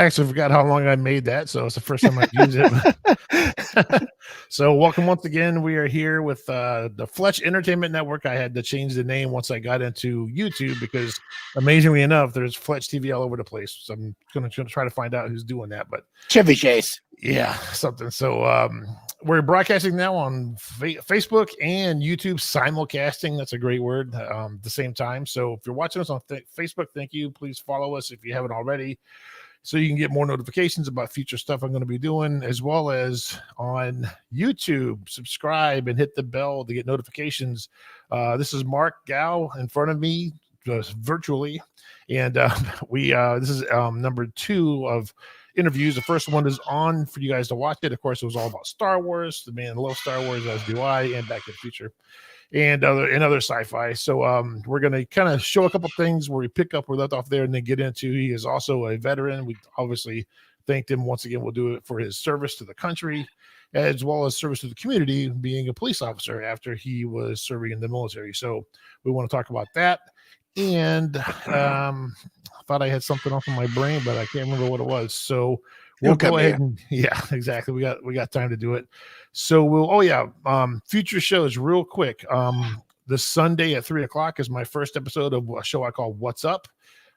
I actually forgot how long I made that, so it's the first time I've used it. So welcome once again. We are here with the Fletch Entertainment Network. I had to change the name once I got into YouTube because, amazingly enough, there's Fletch TV all over the place. So I'm going to try to find out who's doing that. But Chevy Chase. Yeah, something. So we're broadcasting now on Facebook and YouTube, simulcasting. That's a great word. At the same time. So if you're watching us on Facebook, thank you. Please follow us if you haven't already, so you can get more notifications about future stuff I'm going to be doing, as well as on YouTube. Subscribe and hit the bell to get notifications. This is Marc Gow in front of me, just virtually, and this is number 2 of interviews. The first one is on for you guys to watch it. Of course, it was all about Star Wars. The man loves Star Wars, as do I, and Back to the Future, and other sci-fi. So we're going to kind of show a couple things where we pick up where we left off there and then get into. He is also a veteran. We obviously thanked him once again. We'll do it for his service to the country as well as service to the community, being a police officer after he was serving in the military. So we want to talk about that. And thought I had something off in my brain, but I can't remember what it was. So we'll go ahead and exactly. We got time to do it. So future shows real quick. This Sunday at 3:00 is my first episode of a show I call What's Up.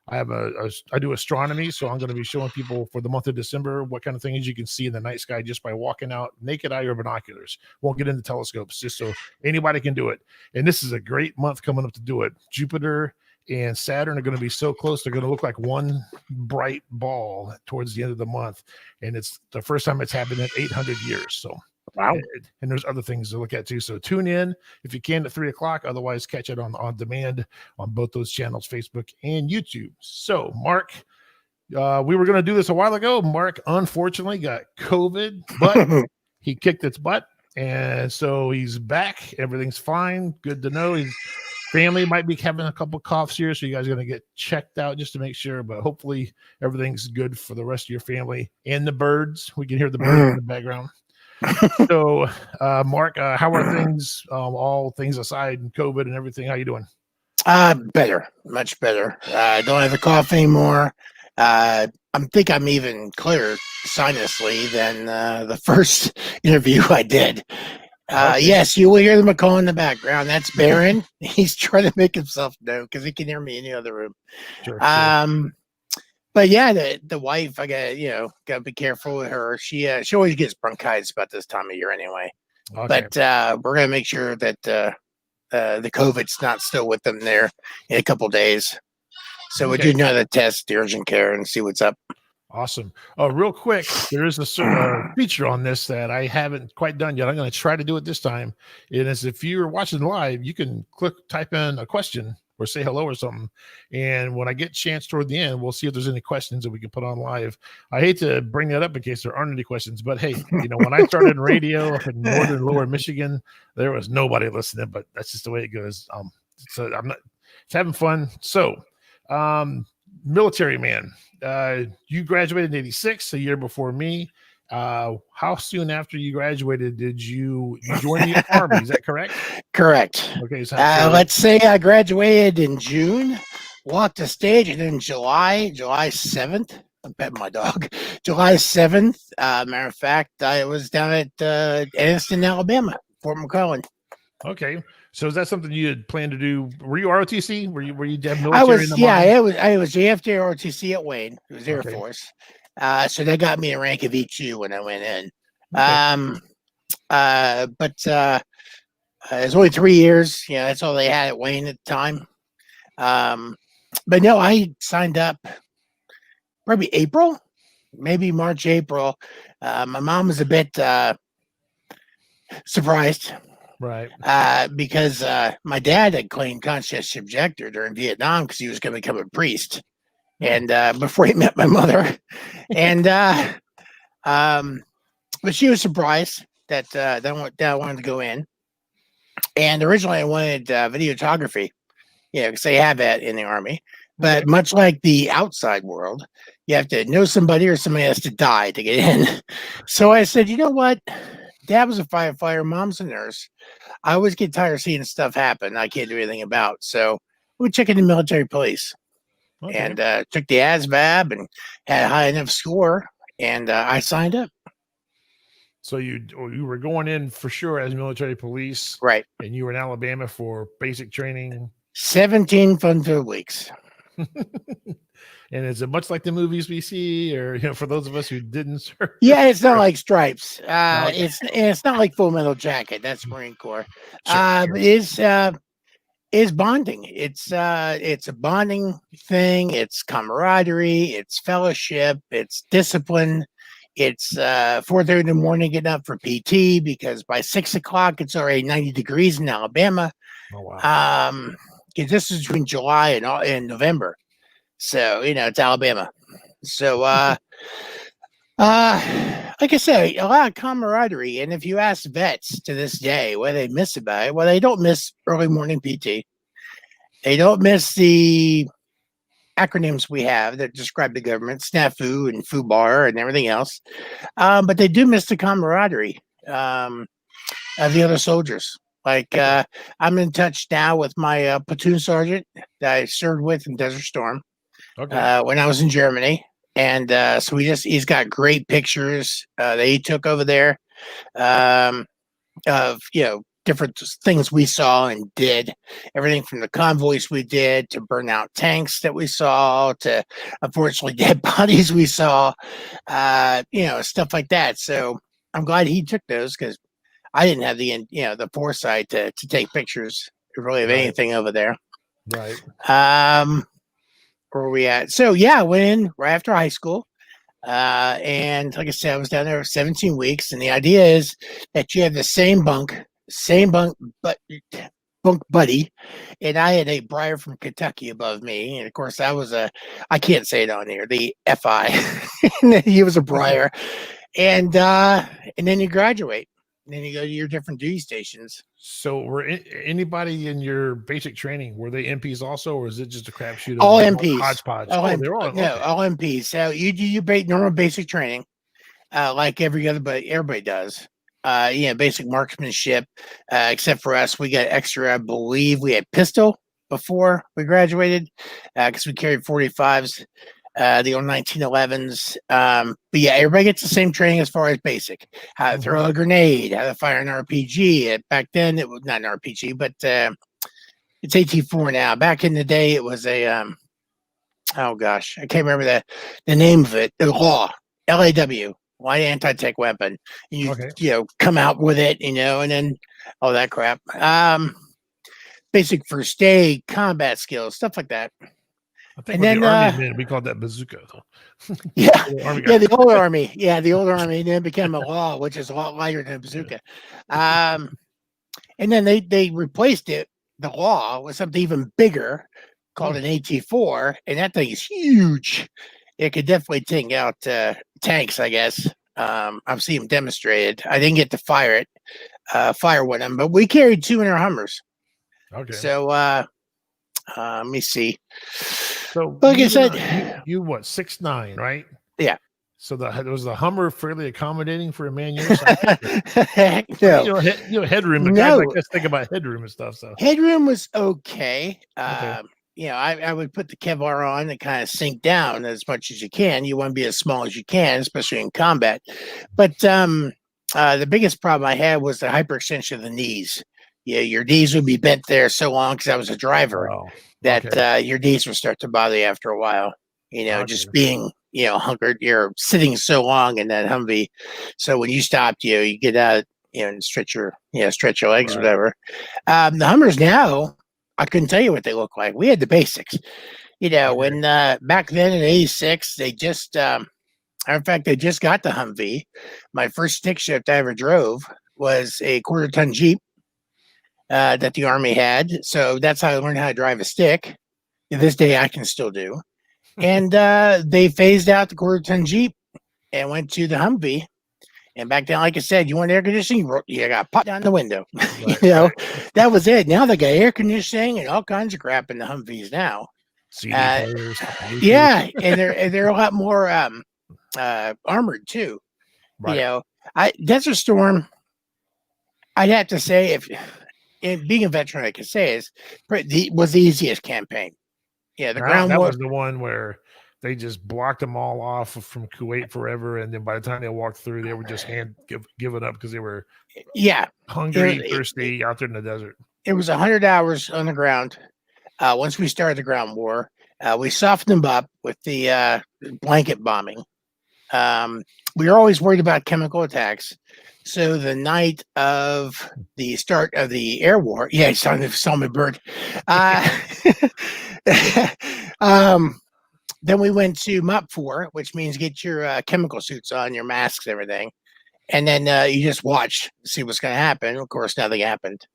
I have I do astronomy, so I'm going to be showing people for the month of December what kind of things you can see in the night sky just by walking out naked eye or binoculars. Won't get into telescopes, just so anybody can do it. And this is a great month coming up to do it. Jupiter and Saturn are going to be so close, they're going to look like one bright ball towards the end of the month. And it's the first time it's happened in 800 years. So, wow. And there's other things to look at too. So tune in if you can at 3:00. Otherwise, catch it on demand on both those channels, Facebook and YouTube. So, Marc, we were going to do this a while ago. Marc, unfortunately, got COVID, but he kicked its butt. And so he's back. Everything's fine. Good to know. His family might be having a couple coughs here, so you guys are going to get checked out just to make sure. But hopefully everything's good for the rest of your family and the birds. We can hear the birds in the background. So, Marc, how are things? All things aside, and COVID and everything, how you doing? Better, much better. I don't have the cough anymore. I think I'm even clearer sinusously than the first interview I did. Okay. Yes, you will hear the macaw in the background. That's Baron. He's trying to make himself known because he can hear me in the other room. Sure. But yeah, the wife, I gotta be careful with her. She always gets bronchitis about this time of year anyway. Okay. But we're gonna make sure that the COVID's not still with them there in a couple days. So we'll do another test, the urgent care, and see what's up. Awesome. Oh, real quick, there is a feature on this that I haven't quite done yet. I'm going to try to do it this time. And as if you're watching live, you can type in a question or say hello or something. And when I get a chance toward the end, we'll see if there's any questions that we can put on live. I hate to bring that up in case there aren't any questions, but hey, when I started in radio up in northern lower Michigan, there was nobody listening, but that's just the way it goes. So it's having fun. So, military man, you graduated in 86, a year before me. How soon after you graduated did you join the Army? Is that correct? Correct. Okay. So let's say I graduated in June, walked the stage, and then July 7th. I'm petting my dog. July 7th. Matter of fact, I was down at Anniston, Alabama, Fort McClellan. Okay. So is that something you had planned to do? Were you ROTC? Were you have military? I was JFJ ROTC at Wayne. It was Air Force. So that got me a rank of E2 when I went in. Okay. But it was only 3 years. That's all they had at Wayne at the time. But no, I signed up probably April, maybe March, April. My mom was a bit surprised. Right. Because my dad had claimed conscientious objector during Vietnam because he was going to become a priest. And before he met my mother. And but she was surprised that I wanted to go in. And originally I wanted videography, because they have that in the Army. But much like the outside world, you have to know somebody or somebody has to die to get in. So I said, you know what? Dad was a firefighter, mom's a nurse. I always get tired of seeing stuff happen I can't do anything about. So we'll check into military police. Okay. and took the ASVAB and had a high enough score, and I signed up. So you were going in for sure as military police, Right. and you were in Alabama for basic training. 17 fun-filled weeks. And is it much like the movies we see, or for those of us who didn't serve? Yeah, it's not like Stripes. Okay. It's not like Full Metal Jacket. That's Marine Corps. Sure. It's bonding. It's a bonding thing. It's camaraderie. It's fellowship. It's discipline. It's 4:30 in the morning getting up for PT because by 6 o'clock it's already 90 degrees in Alabama. Oh wow. This is between July and November, so it's Alabama. So like I said, a lot of camaraderie. And if you ask vets to this day what they miss about it, well, they don't miss early morning PT. They don't miss the acronyms we have that describe the government, SNAFU and FUBAR and everything else. But they do miss the camaraderie of the other soldiers. Like I'm in touch now with my platoon sergeant that I served with in Desert Storm when I was in Germany. And so he's got great pictures that he took over there of different things we saw and did, everything from the convoys we did to burnout tanks that we saw to unfortunately dead bodies we saw, stuff like that. So I'm glad he took those because I didn't have the foresight to take pictures really of anything over there. Right. Where are we at? So yeah, I went in right after high school. And like I said, I was down there for 17 weeks. And the idea is that you have the same bunk buddy. And I had a Briar from Kentucky above me. And of course, I can't say it on here, the FI. He was a Briar. And then you graduate. And then you go to your different duty stations. So were anybody in your basic training, were they MPs also, or is it just a crapshoot? All MPs. Hodgepodge. They're all MPs. So you do your normal basic training, like everybody does. Basic marksmanship, except for us, we got extra. I believe we had pistol before we graduated because we carried 45s. The old 1911s. But yeah, everybody gets the same training as far as basic. How to throw a grenade, how to fire an RPG. Back then, it was not an RPG, but it's AT4 now. Back in the day, it was a, oh gosh, I can't remember the name of it. The LAW, light anti-tech weapon. And you come out with it, and then all that crap. Basic first aid, combat skills, stuff like that. I think the Army we called that bazooka. Yeah, the old Army. Yeah, the old Army then became a law, which is a lot lighter than a bazooka. And then they replaced the law with something even bigger called an AT4, and that thing is huge. It could definitely take out tanks, I guess. I've seen them demonstrated. I didn't get to fire one of them, but we carried 2 in our Hummers. Okay. So let me see. So like I said, you what 6'9", right? Yeah. So was the Hummer fairly accommodating for a man your size? Heck no. Headroom. Guys like us think about headroom and stuff. So headroom was okay. I would put the Kevlar on and kind of sink down as much as you can. You want to be as small as you can, especially in combat. But the biggest problem I had was the hyperextension of the knees. Yeah, your knees would be bent there so long because I was a driver that your knees would start to bother you after a while. Just being hunkered, you're sitting so long in that Humvee. So when you stopped, you get out, and stretch your legs or whatever. The Hummers now, I couldn't tell you what they look like. We had the basics. When back then in '86, they just, in fact, they just got the Humvee. My first stick shift I ever drove was a 1/4 ton Jeep that the Army had. So that's how I learned how to drive a stick. To this day, I can still do. And they phased out the 1/4 ton Jeep and went to the Humvee. And back then, like I said, you want air conditioning, you got pop down the window. Right. That was it. Now they got air conditioning and all kinds of crap in the Humvees now. Yeah, and they're a lot more armored too. Right. Desert Storm, I'd have to say, being a veteran, I could say was the easiest campaign. Yeah, the Now, ground that war. was the one where they just blocked them all off from Kuwait forever, and then by the time they walked through, they were just giving up because they were Yeah, hungry, it, it, thirsty out there in the desert. it was 100 hours on the ground. Once we started the ground war, we softened them up with the blanket bombing. We were always worried about chemical attacks. So the night of the start of the air war, yeah, it's on the Selma bird. Uh, um, then we went to MUP 4, which means get your chemical suits on, your masks, everything. And then you just watch, see what's going to happen. Of course, nothing happened.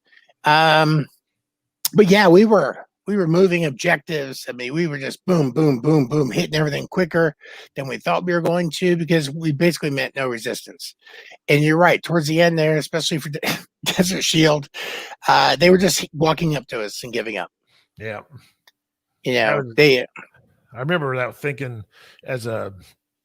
But yeah, we were moving objectives. I mean, we were just boom, boom, boom, boom, hitting everything quicker than we thought we were going to because we basically meant no resistance. And you're right. Towards the end there, especially for Desert Shield, they were just walking up to us and giving up. Yeah. You know, they. I remember that thinking as a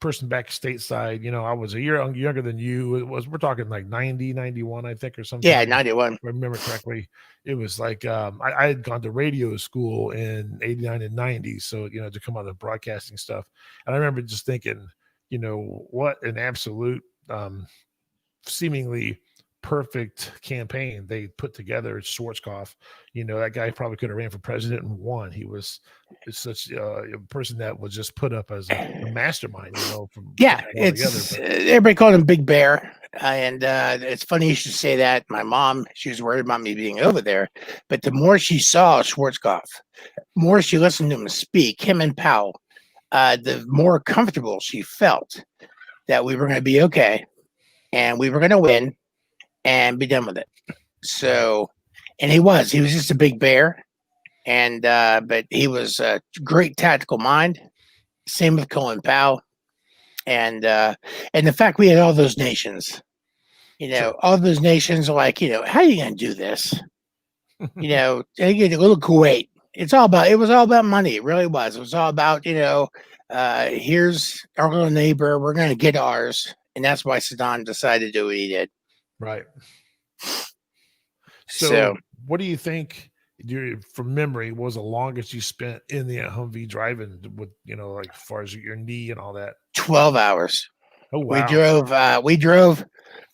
person back stateside, I was a year younger than you. We're talking like 90, 91, I think, or something. Yeah, 91. If I remember correctly. It was like I had gone to radio school in 89 and 90. So, to come out of broadcasting stuff. And I remember just thinking, what an absolute seemingly perfect campaign they put together. Schwarzkopf, that guy probably could have ran for president and won. He was such a person that was just put up as a mastermind. Everybody called him Big Bear, and it's funny you should say that. My mom, she was worried about me being over there, but the more she saw Schwarzkopf, more she listened to him speak, him and Powell, the more comfortable she felt that we were going to be okay, and we were going to win and be done with it. So, and he was just a big bear, and but he was a great tactical mind. Same with Colin Powell, and the fact we had all those nations, Sure. all those nations are like, how are you going to do this? You get a little Kuwait. It was all about money. It really was. It was all about, here's our little neighbor. We're going to get ours. And that's why Saddam decided to do what he did. Right. So what do you think, from memory, was the longest you spent in the Humvee driving with, like as far as your knee and all that? 12 hours. Oh, wow. We drove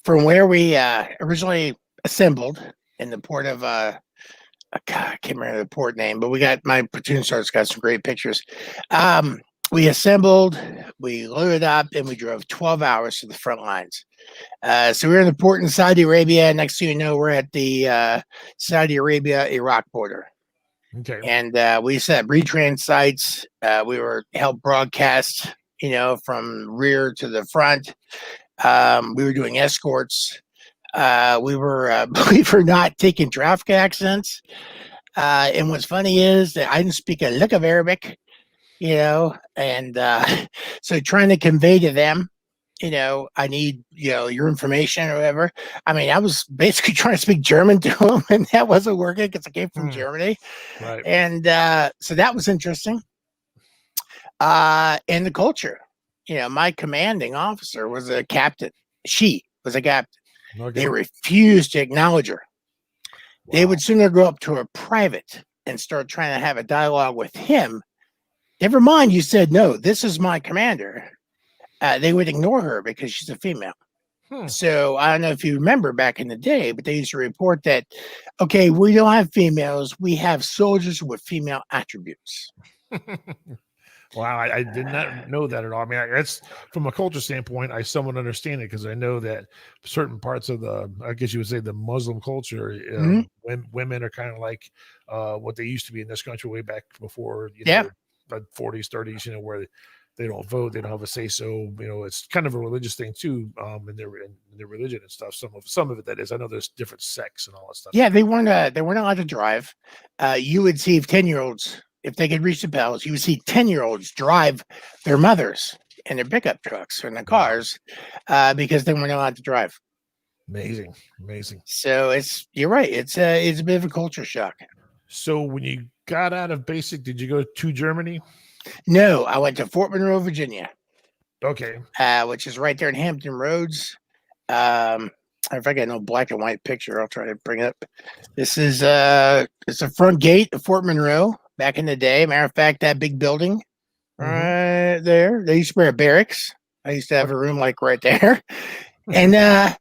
from where we originally assembled in the port of, I can't remember the port name, but my platoon sergeant's got some great pictures. We assembled, we loaded up, and we drove 12 hours to the front lines. So we were in the port in Saudi Arabia. Next thing you know, we're at the Saudi Arabia-Iraq border. Okay. And we set retrans sites. We were helped broadcast, from rear to the front. We were doing escorts. We were, believe it or not, taking traffic accidents. And what's funny is that I didn't speak a lick of Arabic. And so trying to convey to them, I need, your information or whatever. I mean, I was basically trying to speak German to them, and that wasn't working because I came from Germany. Right. And so that was interesting. And the culture, my commanding officer was a captain. She was a captain. Okay. They refused to acknowledge her. Wow. They would sooner go up to a private and start trying to have a dialogue with him. Never mind, you said, no, this is my commander. They would ignore her because she's a female. So I don't know if you remember back in the day, but they used to report that, okay, we don't have females. We have soldiers with female attributes. Wow, I did not know that at all. I mean, that's from a culture standpoint, I somewhat understand it because I know that certain parts of I guess you would say the Muslim culture, women are kind of like what they used to be in this country way back before, the 40s, 30s, where they don't vote, they don't have a say so. It's kind of a religious thing too, in their religion and stuff. Some of it that is. I know there's different sects and all that stuff. Yeah, they weren't allowed to drive. You would see 10-year-olds. If they could reach the bells, you would see 10-year-olds drive their mothers in their pickup trucks or in their cars because they weren't allowed to drive. Amazing. So you're right. It's a bit of a culture shock. So when you got out of basic, did you go to Germany? No, I went to Fort Monroe, Virginia. Okay. Which is right there in Hampton Roads. If I got no black and white picture, I'll try to bring it up. This is it's a front gate of Fort Monroe. back in the day. Matter of fact, that big building Mm-hmm. right there, they used to be a barracks. I used to have a room like right there. And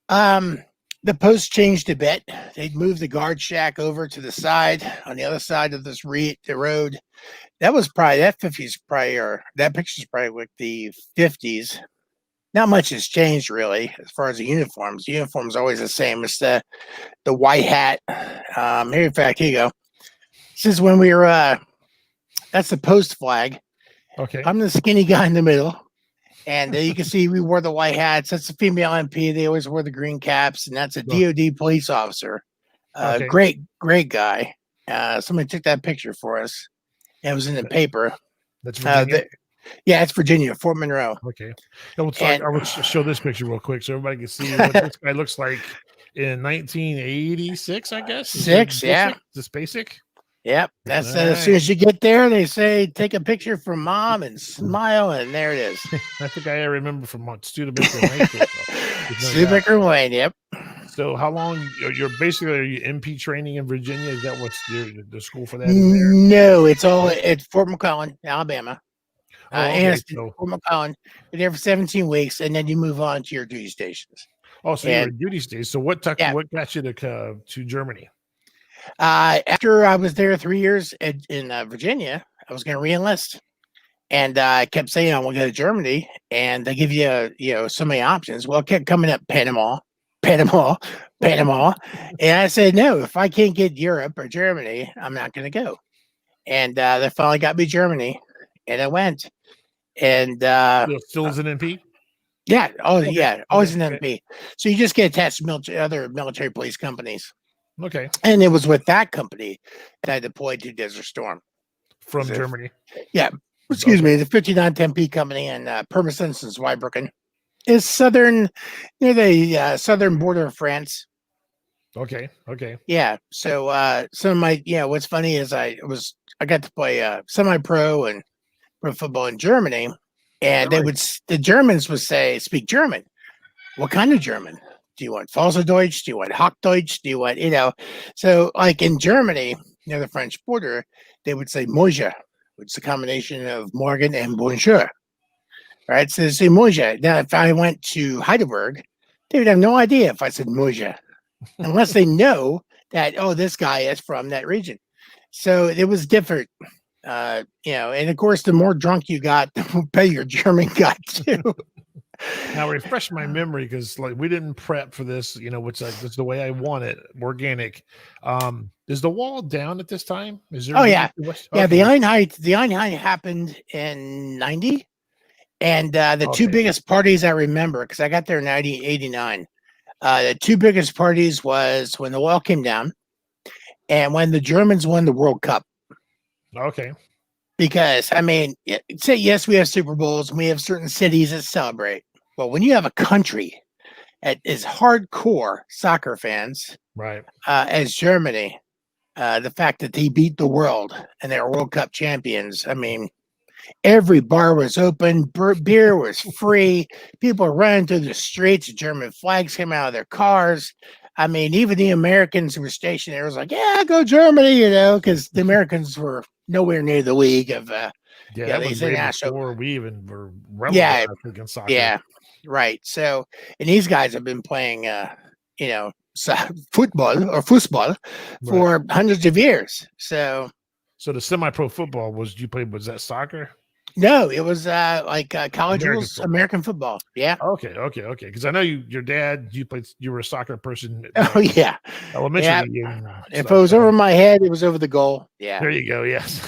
um, the post changed a bit. They'd moved the guard shack over to the side on the other side of this the road. That was probably that 50s probably, or that picture's probably like the 50s. Not much has changed really as far as the uniforms. The uniform's always the same. It's the white hat. Here, in fact, here you go. This is when we were. That's the post flag. Okay. I'm the skinny guy in the middle. And you can see we wore the white hats. That's the female MP. They always wore the green caps. And that's a DOD police officer. Okay. Great guy. Somebody took that picture for us. It was in the paper. That's Virginia? Yeah, it's Virginia, Fort Monroe. Okay. I will show this picture real quick so everybody can see what this guy looks like in 1986, I guess. Yeah. This basic? Yep. That's as soon as you get there, they say take a picture from mom and smile, and there it is. I think I remember from Studebaker Lane. Studebaker Lane, yep. So how long you're basically, are you MP training in Virginia? Is that what's the school for that? No, it's Fort McClellan, Alabama. So Fort McClellan. You're there for 17 weeks, and then you move on to your duty stations. Oh, so you're duty station. So what got you to Germany? After I was there 3 years in Virginia, I was going to reenlist, and I kept saying I want to go to Germany, and they give you so many options. Well, it kept coming up Panama, and I said no. If I can't get Europe or Germany, I'm not going to go. And they finally got me Germany, and I went. And still as an MP. Yeah. Oh, okay. Yeah. Always an MP. So you just get attached to other military police companies. Okay. And it was with that company that I deployed to Desert Storm. From Germany. Yeah. Excuse me. The 5910P company in Pirmasens and Zweibrücken is near the southern border of France. Okay. Yeah. So some of my, what's funny is I got to play semi-pro and pro football in Germany. And the Germans would speak German. What kind of German? Do you want Falserdeutsch? Do you want Hochdeutsch? Do you want, so like in Germany, near the French border, they would say Moja, which is a combination of Morgan and Bonjour. Right? So they say Moja. Now, if I went to Heidelberg, they would have no idea if I said Moja, unless they know that, this guy is from that region. So it was different. And of course, the more drunk you got, the better your German got too. Now refresh my memory, because we didn't prep for this, which this is the way I want it, organic. Is the wall down at this time? Is there? Oh yeah, yeah. The Einheit happened in 90, and the two biggest parties I remember, because I got there in 89. The two biggest parties was when the wall came down, and when the Germans won the World Cup. Okay. Because say yes, we have Super Bowls and we have certain cities that celebrate. But when you have a country that is hardcore soccer fans, right, as Germany, the fact that they beat the world and they're World Cup champions, every bar was open, beer was free, people were running through the streets, German flags came out of their cars. Even the Americans who were stationed there was like, yeah, go Germany, because the Americans were nowhere near the league of that was way before we even were relevant in soccer. Yeah, right. So, and these guys have been playing, football for hundreds of years. So the semi-pro football was that soccer? No, it was college rules American football. Yeah. Okay. Because I know your dad, you were a soccer person. Oh yeah. Elementary. Yeah. If it was over my head, it was over the goal. Yeah. There you go. Yes.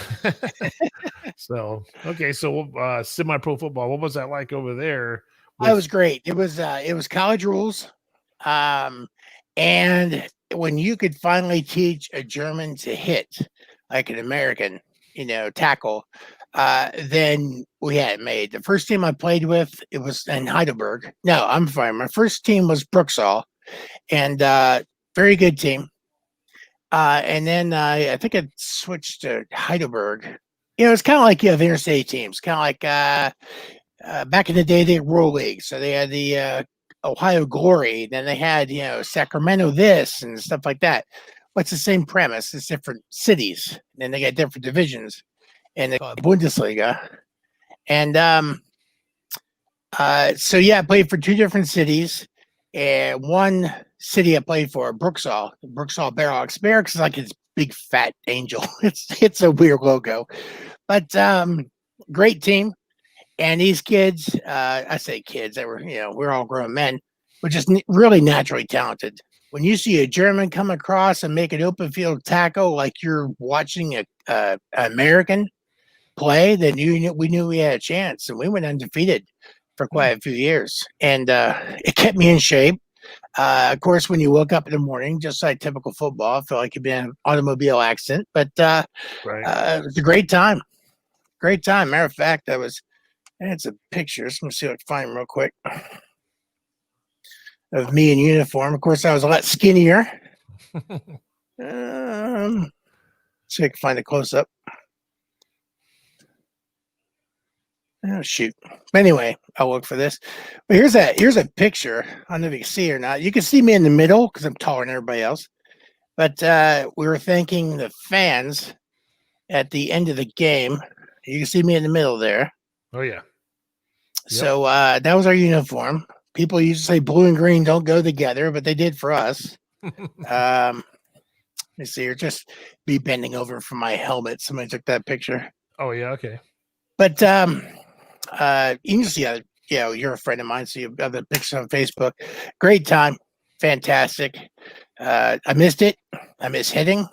So semi-pro football. What was that like over there? It was great. It was college rules, and when you could finally teach a German to hit like an American, tackle. Then we had it made. The first team I played with, it was in Heidelberg. No, I'm fine. My first team was Brooksall, and very good team. And then I think I switched to Heidelberg. It's kind of like the interstate teams, kind of like back in the day they had World League. So they had the Ohio Glory. Then they had Sacramento this and stuff like that. What's the same premise? It's different cities, and they got different divisions in the Bundesliga. And so yeah, I played for 2 different cities. And one city I played for, Brooksall Barracks. Barracks is like his big fat angel. It's a weird logo, but great team. And these kids, I say kids, they were, we're all grown men, but just really naturally talented. When you see a German come across and make an open field tackle like you're watching a American play, then we knew we had a chance, and we went undefeated for quite a few years, and it kept me in shape. Of course, when you woke up in the morning, just like typical football, I felt like you'd been in an automobile accident, but it was a great time. Great time. Matter of fact, I had some pictures. Let me see if I can find them real quick of me in uniform. Of course, I was a lot skinnier. See if I can find a close up. Oh shoot! Anyway, I'll look for this. But here's a picture. I don't know if you can see it or not. You can see me in the middle because I'm taller than everybody else. But we were thanking the fans at the end of the game. You can see me in the middle there. Oh yeah. Yep. So that was our uniform. People used to say blue and green don't go together, but they did for us. Let me see here. Just be bending over for my helmet. Somebody took that picture. Oh yeah. Okay. But you can see, you're a friend of mine, so you have the pictures on Facebook. Great time, fantastic. I missed it. I miss hitting.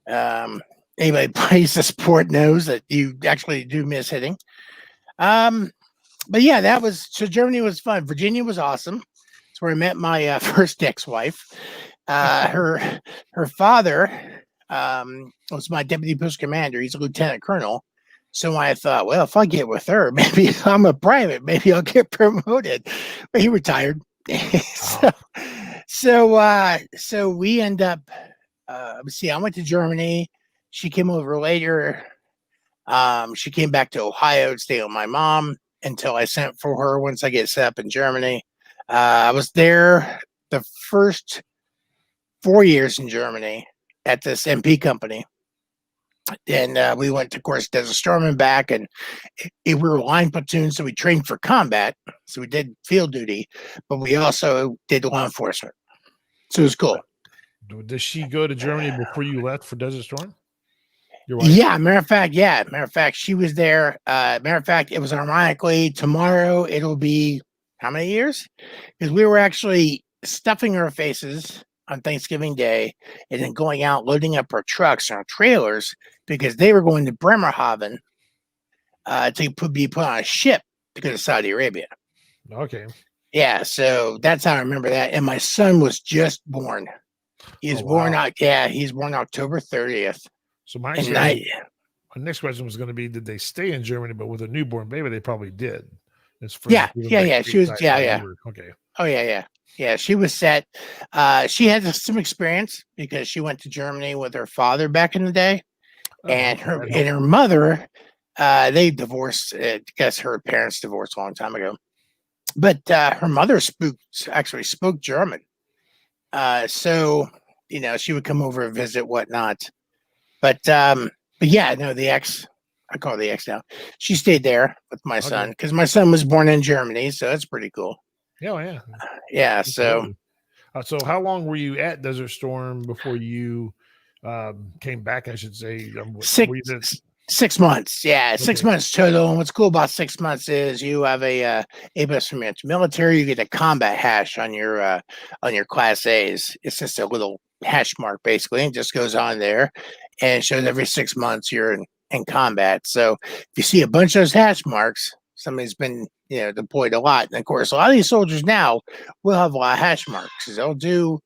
Anybody who plays the sport knows that you actually do miss hitting. But yeah, Germany was fun. Virginia was awesome. It's where I met my first ex-wife. Her father was my deputy post commander. He's a lieutenant colonel. So I thought, well, if I get with her, maybe I'm a private, maybe I'll get promoted. But he retired. So we end up, I went to Germany. She came over later. She came back to Ohio to stay with my mom until I sent for her once I get set up in Germany. I was there the first 4 years in Germany at this MP company. Then we went to, of course, Desert Storm and back, and we were line platoon, so we trained for combat. So we did field duty, but we also did law enforcement. So it was cool. Does she go to Germany before you left for Desert Storm? Your wife? Yeah, matter of fact, she was there. Matter of fact, it was ironically tomorrow. It'll be how many years? Because we were actually stuffing our faces on Thanksgiving Day and then going out, loading up our trucks and our trailers because they were going to Bremerhaven to be put on a ship to go to Saudi Arabia. Okay. Yeah, so that's how I remember that. And my son was just born. He's born October 30th. So my next question was going to be, did they stay in Germany, but with a newborn baby? They probably did. Yeah. She was, yeah. Okay. Oh, yeah. Yeah, she was set. She had some experience because she went to Germany with her father back in the day. And her mother, they divorced. I guess her parents divorced a long time ago. But her mother actually spoke German. So, she would come over and visit, whatnot. But yeah, no, the ex, I call her the ex now. She stayed there with my son because my son was born in Germany. So that's pretty cool. Yeah. Yeah. So how long were you at Desert Storm before you came back? I should say 6 months. Yeah, okay. 6 months total. And what's cool about 6 months is you have a A+ from your military. You get a combat hash on your Class A's. It's just a little hash mark basically, and just goes on there, and it shows every 6 months you're in combat. So if you see a bunch of those hash marks, somebody's been deployed a lot. And of course, a lot of these soldiers now will have a lot of hash marks. They'll do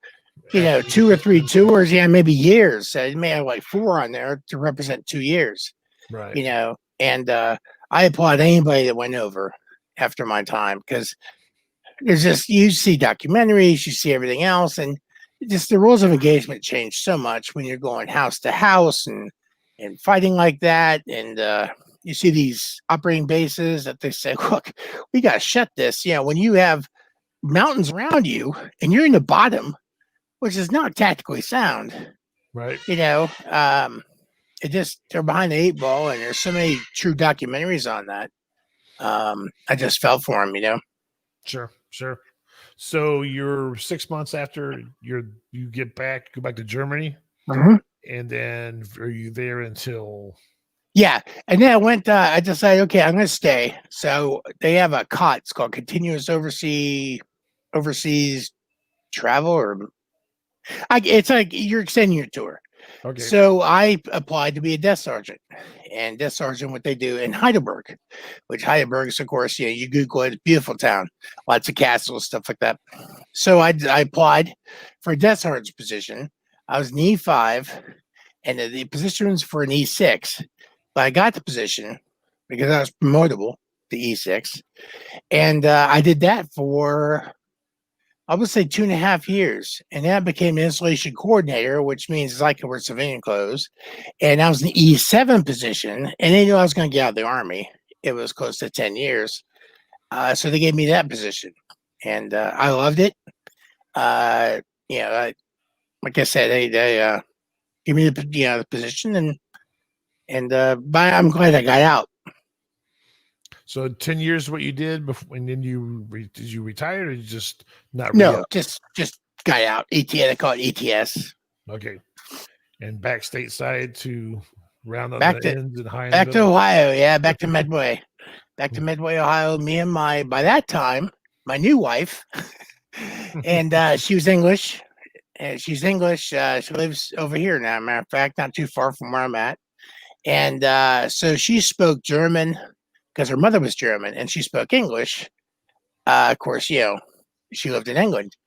2 or 3 tours, maybe years. So they may have like 4 on there to represent 2 years. Right. And I applaud anybody that went over after my time, because there's just, you see documentaries, you see everything else, and just the rules of engagement change so much when you're going house to house and fighting like that. And you see these operating bases that they say, look, we got to shut this. When you have mountains around you and you're in the bottom, which is not tactically sound. Right. You know, it just they're behind the eight ball, and there's so many true documentaries on that. I just fell for them, you know. Sure. Sure. So you're 6 months after you go back to Germany, Mm-hmm. and then are you there until? Yeah, and then I went. I decided, okay, I'm going to stay. So they have a COT. It's called Continuous Overseas Travel, or it's like you're extending your tour. Okay. So I applied to be a desk sergeant, and desk sergeant, what they do in Heidelberg, which Heidelberg is, of course, you Google it, beautiful town, lots of castles, stuff like that. So I applied for a desk sergeant's position. I was an E5, and the position was for an E6, but I got the position because I was promotable to E6, and I did that for, I would say, 2.5 years. And then I became an installation coordinator, which means I could wear civilian clothes. And I was in the E7 position, and they knew I was going to get out of the Army. It was close to 10 years. So they gave me that position. And I loved it. Like I said, they gave me the position, but I'm glad I got out. So 10 years, what you did before, and then did you retire, or you just not No, just got out. ETS, they call it ETS. Okay, and back stateside to round up Back the to ends and high. back to Ohio, yeah, back to Medway, Ohio. Me and by that time, my new wife, and she was English. And she's English. She lives over here now. Matter of fact, not too far from where I'm at. And so she spoke German because her mother was German, and she spoke English. Of course, she lived in England,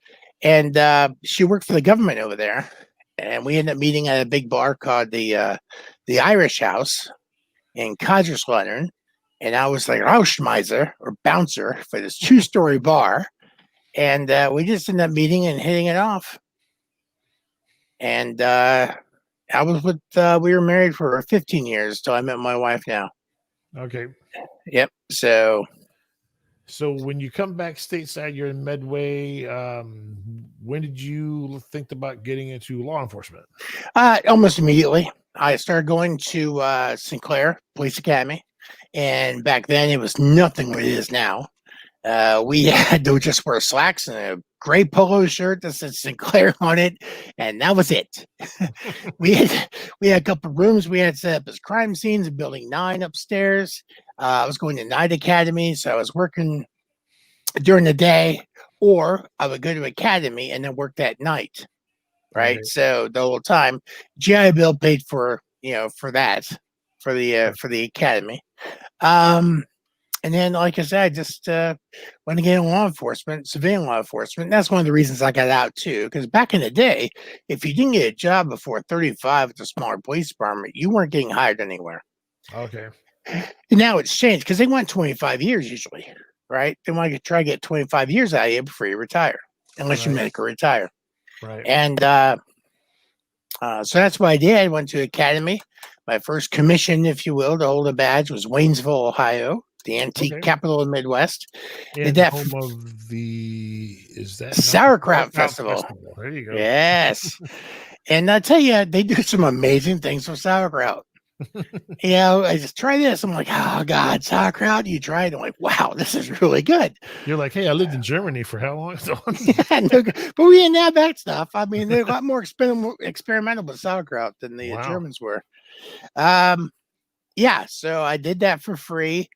and she worked for the government over there. And we ended up meeting at a big bar called the Irish House in Kaiserslautern. And I was like Rauschmeiser or bouncer for this 2-story bar. And we just ended up meeting and hitting it off. And I was with, we were married for 15 years till I met my wife now. Okay. Yep. So when you come back stateside, you're in Medway. When did you think about getting into law enforcement? Almost immediately. I started going to Sinclair Police Academy. And back then it was nothing what it is now. We had to just wear slacks and a gray polo shirt that said Sinclair on it, and that was it. we had a couple of rooms we had set up as crime scenes in Building 9 upstairs. I was going to night academy, so I was working during the day, or I would go to academy and then work that night. Right. Okay. So the whole time, GI Bill paid for that for the academy. And then, like I said, I just want to get in law enforcement, civilian law enforcement. That's one of the reasons I got out, too, because back in the day, if you didn't get a job before 35 at the smaller police department, you weren't getting hired anywhere. Okay. And now it's changed because they want 25 years usually, right? They want to try to get 25 years out of you before you retire, unless you medically retire. Right. And so that's what I did. I went to academy. My first commission, if you will, to hold a badge was Waynesville, Ohio, the antique capital of the Midwest. And the home of the Sauerkraut Festival. There you go. Yes. And I tell you, they do some amazing things with sauerkraut. I just try this. I'm like, oh God, sauerkraut. You try it. I'm like, wow, this is really good. You're like, hey, I lived in Germany for how long? But we didn't have that stuff. I mean, they're a lot more experimental with sauerkraut than the Germans were. So I did that for free.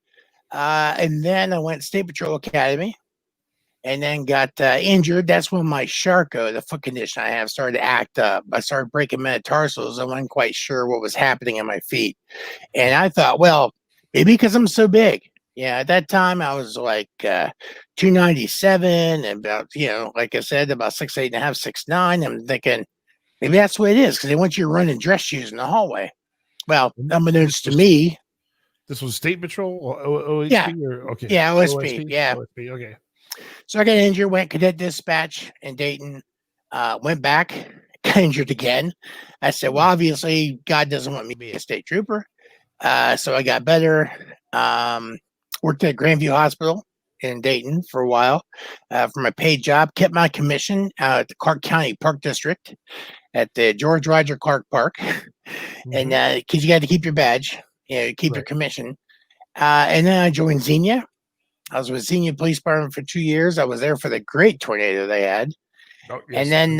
And then I went State Patrol Academy and then got injured. That's when my Charcot, the foot condition I have, started to act up. I started breaking metatarsals. I wasn't quite sure what was happening in my feet. And I thought, well, maybe because I'm so big. Yeah, at that time I was like 297 and about, like I said, about 6'8" and a half, 6'9". I'm thinking maybe that's what it is because they want you to run in dress shoes in the hallway. Well, unbeknownst to me. This was State Patrol or OSP? Yeah. Okay. Yeah, OSP. Yeah. OSP, okay. So I got injured, went cadet dispatch in Dayton, went back, got injured again. I said, well, obviously, God doesn't want me to be a state trooper. So I got better, worked at Grandview Hospital in Dayton for a while for my paid job. Kept my commission at the Clark County Park District at the George Roger Clark Park, and because you got to keep your badge, keep your commission. And then I joined Xenia. I was with Xenia Police Department for 2 years. I was there for the great tornado they had. Oh, And yes. then,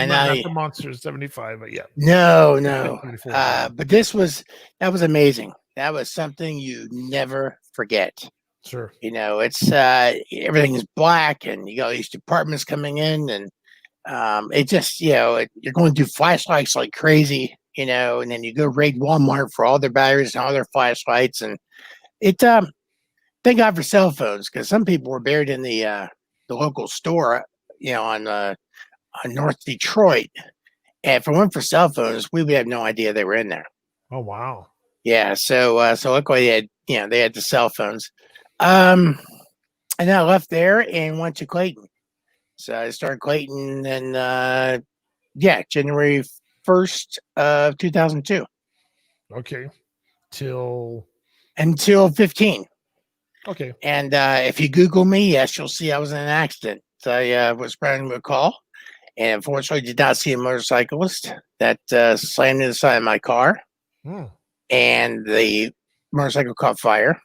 Not the Monsters 75, but yeah. No. 74, But that was amazing. That was something you never forget. Sure. It's everything is black, and you got these departments coming in, and it just, you're going through flashlights like crazy, and then you go raid Walmart for all their batteries and all their flashlights, and it. Thank God for cell phones, because some people were buried in the local store, on North Detroit. And if it weren't for cell phones, we would have no idea they were in there. Oh wow! Yeah, so luckily they had the cell phones. And then I left there and went to Clayton. So I started Clayton, and January 1st of 2002. Okay, until 15. Okay. And if you Google me, yes, you'll see I was in an accident. So I was running a call, and unfortunately did not see a motorcyclist that slammed into the side of my car. And the motorcycle caught fire.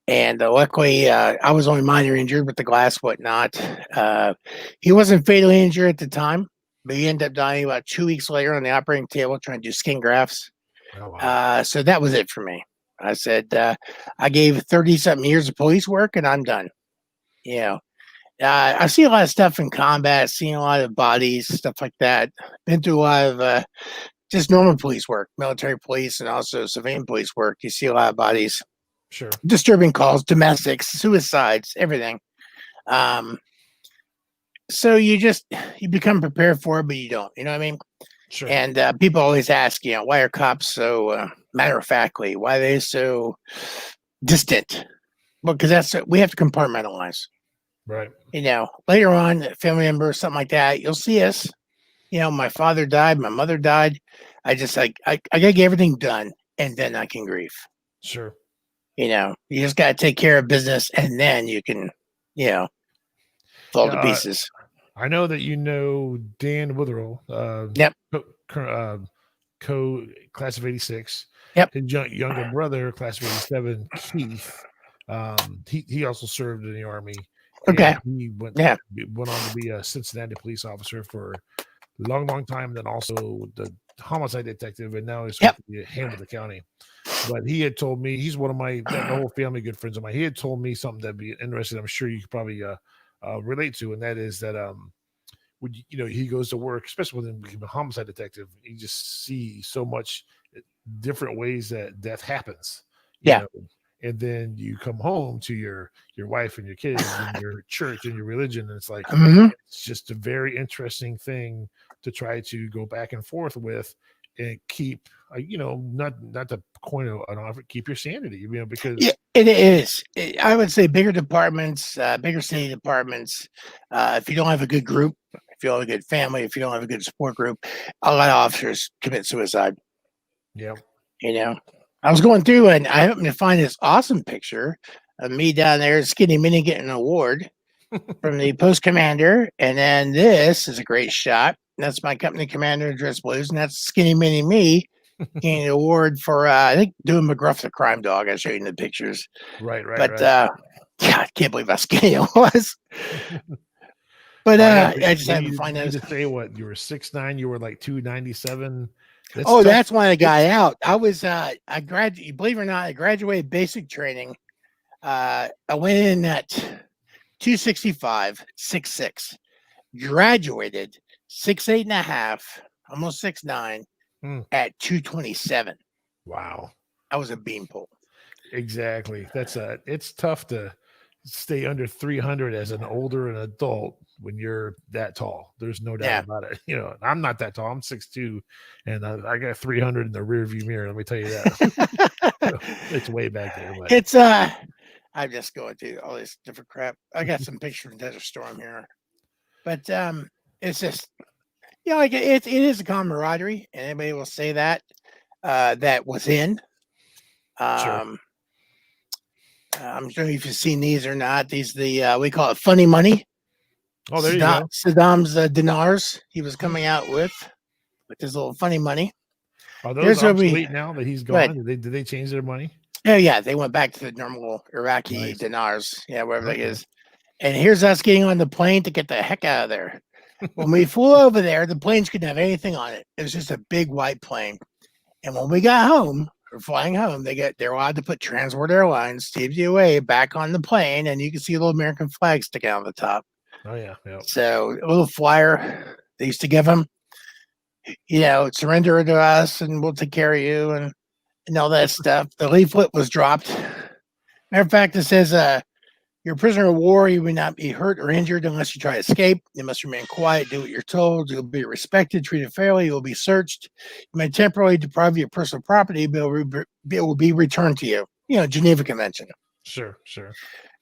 And luckily, I was only minor injured with the glass, whatnot. He wasn't fatally injured at the time, but he ended up dying about 2 weeks later on the operating table trying to do skin grafts. Oh, wow. So that was it for me. I said, I gave 30-something years of police work, and I'm done. I've seen a lot of stuff in combat, seen a lot of bodies, stuff like that. Been through a lot of just normal police work, military police, and also civilian police work. You see a lot of bodies. Sure. Disturbing calls, domestics, suicides, everything. So you become prepared for it, but you don't. You know what I mean? Sure. And people always ask, why are cops so matter-of-factly? Why are they so distant? Well, because we have to compartmentalize. Right. Later on, family member, something like that, you'll see us. My father died, my mother died. I gotta get everything done, and then I can grieve. Sure. You just gotta take care of business, and then you can, fall to pieces. I know that Dan Witherell. Yep. Class of 86. Yep. His younger brother, class of 87, Keith. He also served in the Army. Okay. He went on to be a Cincinnati police officer for a long, long time. Then also the homicide detective, and now he's supposed to be a Hamilton County. But he had told me, he's one of my the whole family good friends of mine. He had told me something that'd be interesting. I'm sure you could probably relate to, and that is that when he goes to work, especially when he became a homicide detective, you just see so much different ways that death happens. And then you come home to your wife and your kids and your church and your religion, and it's like it's just a very interesting thing to try to go back and forth with and keep not to coin an offer, keep your sanity, because it is. I would say bigger departments, bigger city departments, if you don't have a good group, if you don't have a good family, if you don't have a good support group, a lot of officers commit suicide. Yeah. I was going through and I happened to find this awesome picture of me down there, skinny mini, getting an award from the post commander. And then this is a great shot. That's my company commander, Dress Blues, and that's skinny mini me getting an award for I think doing McGruff the crime dog. I'll show you in the pictures. Right. But I can't believe how skinny I was. But I just had to find out. To say what you were 6'9", you were like 297. That's when I got out. I was I graduated. Believe it or not, I graduated basic training. I went in at 265, 6'6". Graduated 6'8.5", almost 6'9", at 227. Wow, I was a beanpole. Exactly. It's tough to stay under 300 as an older and adult when you're that tall. There's no doubt about it. I'm not that tall. I'm 6'2", and I got 300 in the rear view mirror. Let me tell you that. It's way back there. But. It's I'm just going through all this different crap. I got some pictures of Desert Storm here, but it's just it is a camaraderie, and anybody will say that that was in. Sure. I'm sure if you've seen these or not. These we call it funny money. Oh, there you go. Saddam's dinars he was coming out with his little funny money. Are those Here's where obsolete now that he's go ahead. gone? Did they change their money? Oh yeah, they went back to the normal Iraqi Nice. dinars. Yeah, wherever Okay. that is. And here's us getting on the plane to get the heck out of there. When we flew over there, the planes couldn't have anything on it. It was just a big white plane. And when we got home, or flying home, they're allowed to put Transworld Airlines TWA back on the plane, and you can see a little American flag sticking out of the top. Oh yeah, yeah. So a little flyer they used to give them, surrender to us, and we'll take care of you, and all that stuff. The leaflet was dropped. Matter of fact, it says, "You're a prisoner of war. You may not be hurt or injured unless you try to escape. You must remain quiet. Do what you're told. You'll be respected, treated fairly. You'll be searched. You may temporarily deprive you of personal property, but it will be returned to you." Geneva Convention. Sure.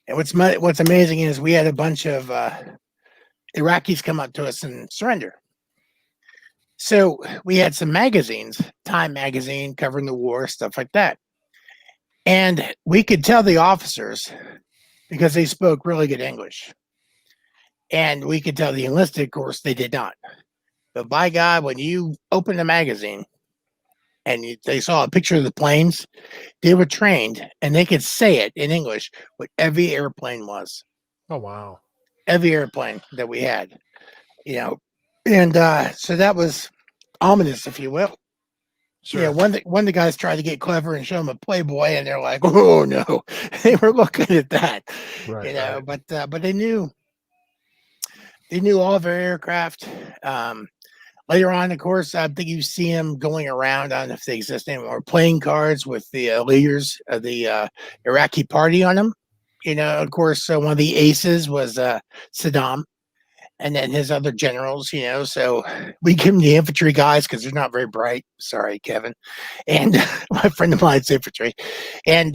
And what's amazing is we had a bunch of Iraqis come up to us and surrender. So we had some magazines, Time magazine covering the war, stuff like that. And we could tell the officers because they spoke really good English. And we could tell the enlisted, of course, they did not. But by God, when you open the magazine and they saw a picture of the planes, they were trained and they could say it in English what every airplane was. Oh, wow. Every airplane that we had, And so that was ominous, if you will. Sure. Yeah, one of the guys tried to get clever and show him a Playboy, and they're like, "Oh no!" They were looking at that, right, right. But they knew all of their aircraft. Later on, of course, I think you see them going around. I don't know if they exist anymore. Playing cards with the leaders of the Iraqi party on them. Of course, one of the aces was Saddam. And then his other generals, so we give them the infantry guys because they're not very bright. Sorry, Kevin. And my friend of mine's infantry. And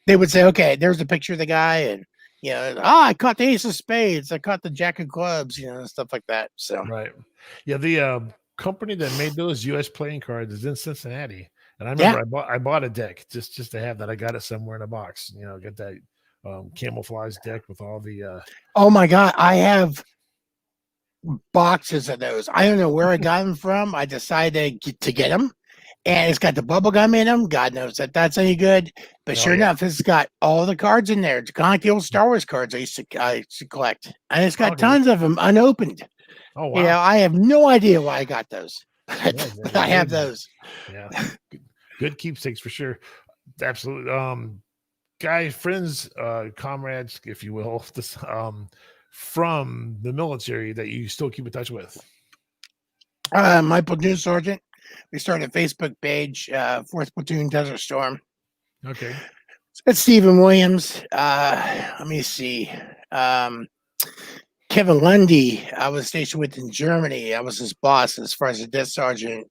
they would say, okay, there's a picture of the guy. And, I caught the ace of spades. I caught the jack of clubs, stuff like that. So, right. Yeah. The company that made those U.S. playing cards is in Cincinnati. And I remember I bought a deck just to have that. I got it somewhere in a box, get that camouflage deck with all the. Oh, my God. I have boxes of those. I don't know where I got them from. I decided to get them, and it's got the bubble gum in them. God knows if that's any good, but sure enough, it's got all the cards in there. It's kind of like the old Star Wars cards I used to collect, and it's got tons of them unopened. Oh wow! I have no idea why I got those, but I have those. Yeah, good keepsakes for sure. Absolutely. Guys, friends, comrades, if you will, this from the military that you still keep in touch with? My platoon sergeant. We started a Facebook page, 4th Platoon Desert Storm. Okay. It's Stephen Williams. Let me see. Kevin Lundy, I was stationed with in Germany. I was his boss as far as a desk sergeant.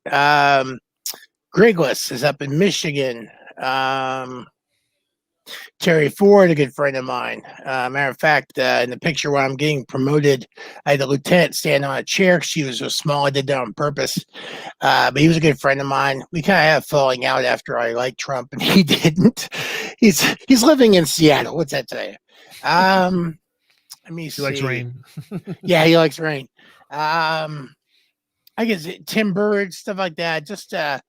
Grigless is up in Michigan. Terry Ford, a good friend of mine. Matter of fact, in the picture where I'm getting promoted, I had the lieutenant stand on a chair. She was so small. I did that on purpose. But he was a good friend of mine. We kind of had a falling out after I liked Trump and he didn't. He's living in Seattle. What's that to you? Let me see. He likes rain. Yeah, he likes rain. I guess Tim Bird, stuff like that. Just a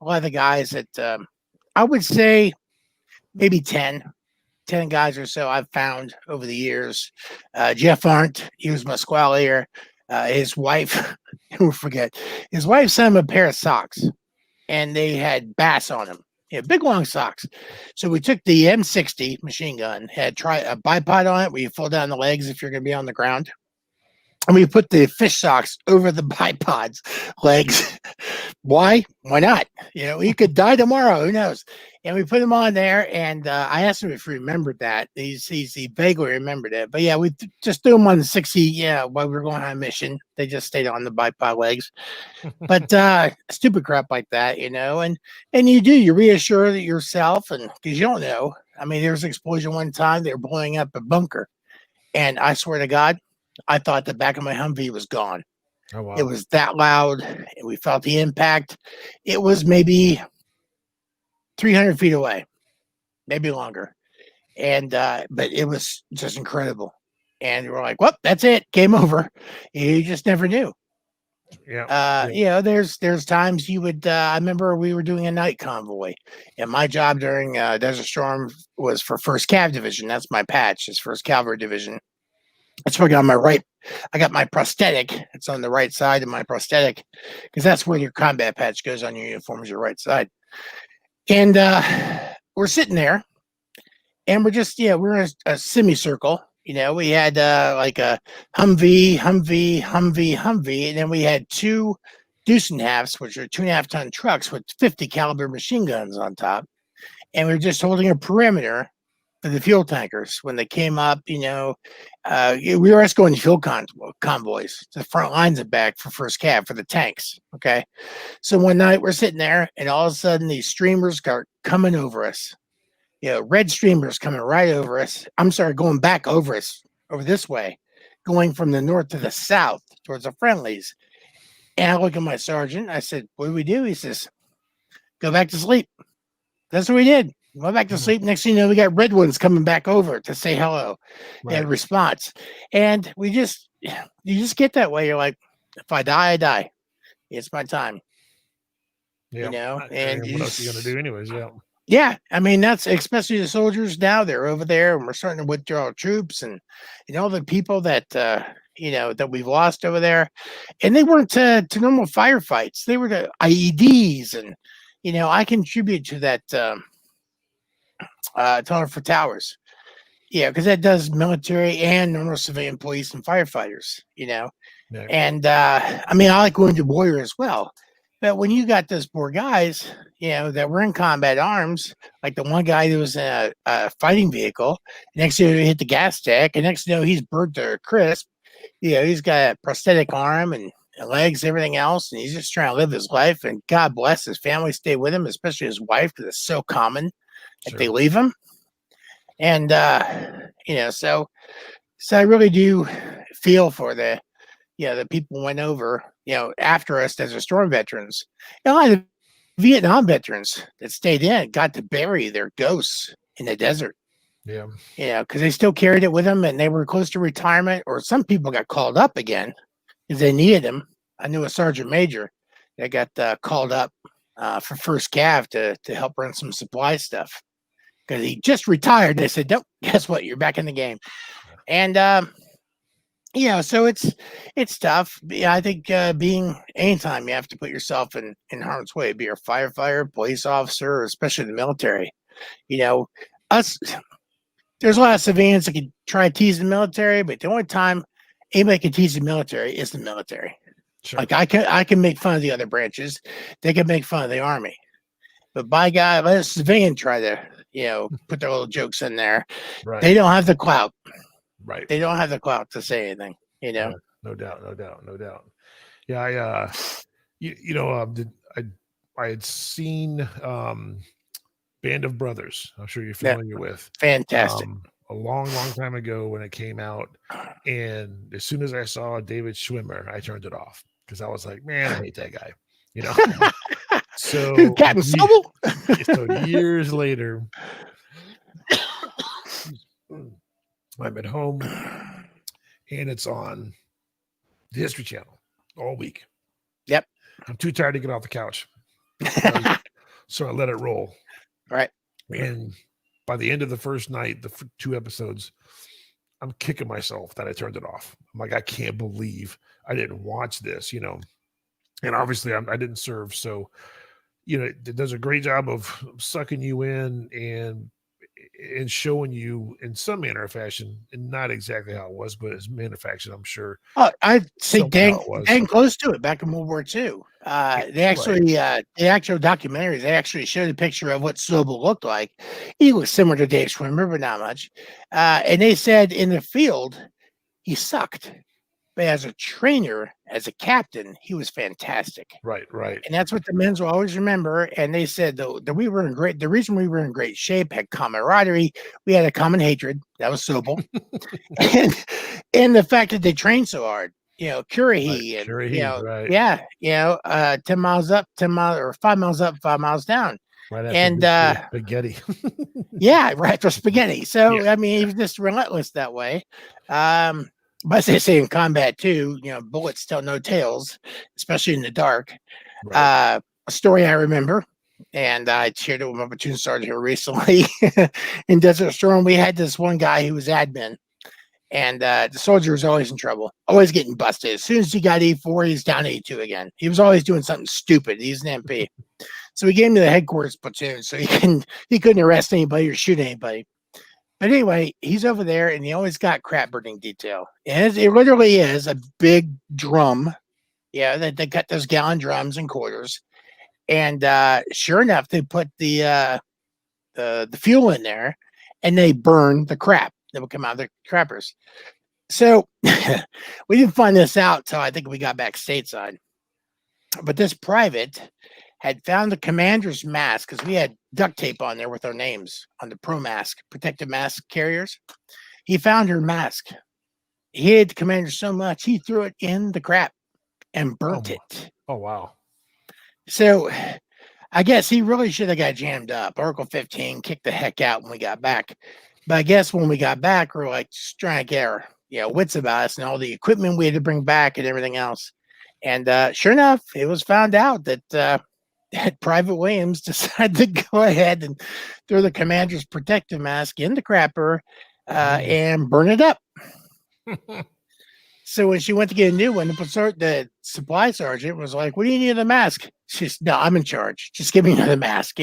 lot of the guys that I would say maybe 10 guys or so I've found over the years. Jeff Arndt, he was my squalier. His wife, who forget, his wife sent him a pair of socks, and they had bass on them. Yeah, big long socks. So we took the M60 machine gun, had a bipod on it where you fold down the legs if you're going to be on the ground. And we put the fish socks over the bipod's legs. Why? Why not? He could die tomorrow. Who knows? And we put him on there, and I asked him if he remembered that. He vaguely remembered it. But yeah, we just threw him on the 60. While we were going on a mission, they just stayed on the bipod legs. But stupid crap like that, and you reassure yourself, and because you don't know. I mean, there was an explosion one time. They were blowing up a bunker, and I swear to God, I thought the back of my Humvee was gone. Oh, wow. It was that loud, and we felt the impact. It was maybe 300 feet away, maybe longer. And but it was just incredible. And we're like, well, that's it, game over. You just never knew. Yeah. You know, there's times you would. I remember we were doing a night convoy, and my job during Desert Storm was for First Cav Division. That's my patch. It's First Cavalry Division. That's where I got my right. I got my prosthetic. It's on the right side of my prosthetic because that's where your combat patch goes on your uniform, is your right side. And we're sitting there, and we're just we're in a semicircle. You know, we had like a Humvee, and then we had two Deuce and halves, which are 2.5 ton trucks with 50 caliber machine guns on top, and we were just holding a perimeter for the fuel tankers when they came up. You know, we were escorting fuel convoys to the front lines and back for First Cav for the tanks. Okay, so one night we're sitting there, and all of a sudden these streamers are coming over us. You know, red streamers coming right over us. I'm sorry, going back over us, over this way, going from the north to the south towards the friendlies. And I look at my sergeant. I said, what do we do? He says, go back to sleep. That's what we did. Went back to sleep. Next thing you know, we got red ones coming back over to say hello and response. And you just get that way. You're like, if I die, I die. It's my time. Yeah. You know, and what else are you going to do anyways? Yeah. Yeah, I mean, that's especially the soldiers now. They're over there, and we're starting to withdraw troops, and all the people that that we've lost over there, and they weren't to normal firefights. They were to IEDs, and I contribute to that Tunnel for Towers. Yeah, because that does military and normal civilian police and firefighters. Yeah. And I mean, I like going to warrior as well. But when you got those poor guys, that were in combat arms, like the one guy that was in a fighting vehicle, next thing he hit the gas tank, and next thing you know, he's burnt to a crisp. He's got a prosthetic arm and legs, everything else, and he's just trying to live his life. And God bless his family, stay with him, especially his wife, because it's so common that they leave him. And so I really do feel for the people went over, after us as a storm veterans. A lot of Vietnam veterans that stayed in got to bury their ghosts in the desert. Yeah. Because they still carried it with them, and they were close to retirement, or some people got called up again because they needed them. I knew a sergeant major that got called up for First Cav to help run some supply stuff because he just retired. They said, "Nope, guess what? You're back in the game." And so it's tough. I think being anytime you have to put yourself in harm's way, be a firefighter, police officer, or especially the military. There's a lot of civilians that can try to tease the military, but the only time anybody can tease the military is the military. Sure. Like I can make fun of the other branches, they can make fun of the army, but by God, let a civilian try to put their little jokes in there. Right. They don't have the clout. Right. They don't have the clout to say anything. No doubt. Yeah, I had seen Band of Brothers. I'm sure you're familiar with. Fantastic. A long time ago when it came out, and as soon as I saw David Schwimmer, I turned it off because I was like, man, I hate that guy. So Captain Sobel. So years later, I'm at home, and it's on the History Channel all week. Yep. I'm too tired to get off the couch. So I let it roll. Right. And by the end of the first night, the 2 episodes, I'm kicking myself that I turned it off. I'm like, I can't believe I didn't watch this, And obviously I didn't serve. So, it does a great job of sucking you in and showing you in some manner or fashion, and not exactly how it was, but as manner of fashion, I'm sure. I'd say dang close to it back in World War II. They actually, the actual documentaries, they actually showed a picture of what Sobel looked like. He was similar to Dave Schwimmer, but not much. And they said in the field, he sucked. But as a trainer, as a captain, he was fantastic. Right. And that's what the men's will always remember. And they said that we were in great. The reason we were in great shape, had camaraderie. We had a common hatred. That was Sobel. and the fact that they trained so hard. Currahee, and right. yeah, 10 miles up, 10 miles or 5 miles up, 5 miles down. Right after And spaghetti. yeah, right after spaghetti. So Yeah. I mean, he was just relentless that way. But as they say in combat too, bullets tell no tales, especially in the dark. Right. A story I remember, and I shared it with my platoon sergeant here recently. In Desert Storm, we had this one guy who was admin, and the soldier was always in trouble, always getting busted. As soon as he got E4, he's down E2 again. He was always doing something stupid. He's an MP. So we gave him to the headquarters platoon so he couldn't arrest anybody or shoot anybody. But anyway, he's over there and he always got crap burning detail. And it literally is a big drum. Yeah, they got those gallon drums and quarters. And sure enough, they put the fuel in there and they burn the crap that would come out of the crappers. So we didn't find this out till I think we got back stateside. But this private had found the commander's mask because we had duct tape on there with our names on the pro mask, protective mask carriers. He found her mask. He hated the commander so much, he threw it in the crap and burnt it. Oh, wow. So I guess he really should have got jammed up. Oracle 15 kicked the heck out when we got back. But I guess when we got back, we are like just trying to get our wits about us and all the equipment we had to bring back and everything else. And sure enough, it was found out that Private Williams decided to go ahead and throw the commander's protective mask in the crapper and burn it up. So when she went to get a new one, the supply sergeant was like, "What do you need of the mask?" She's, "No, I'm in charge. Just give me another mask."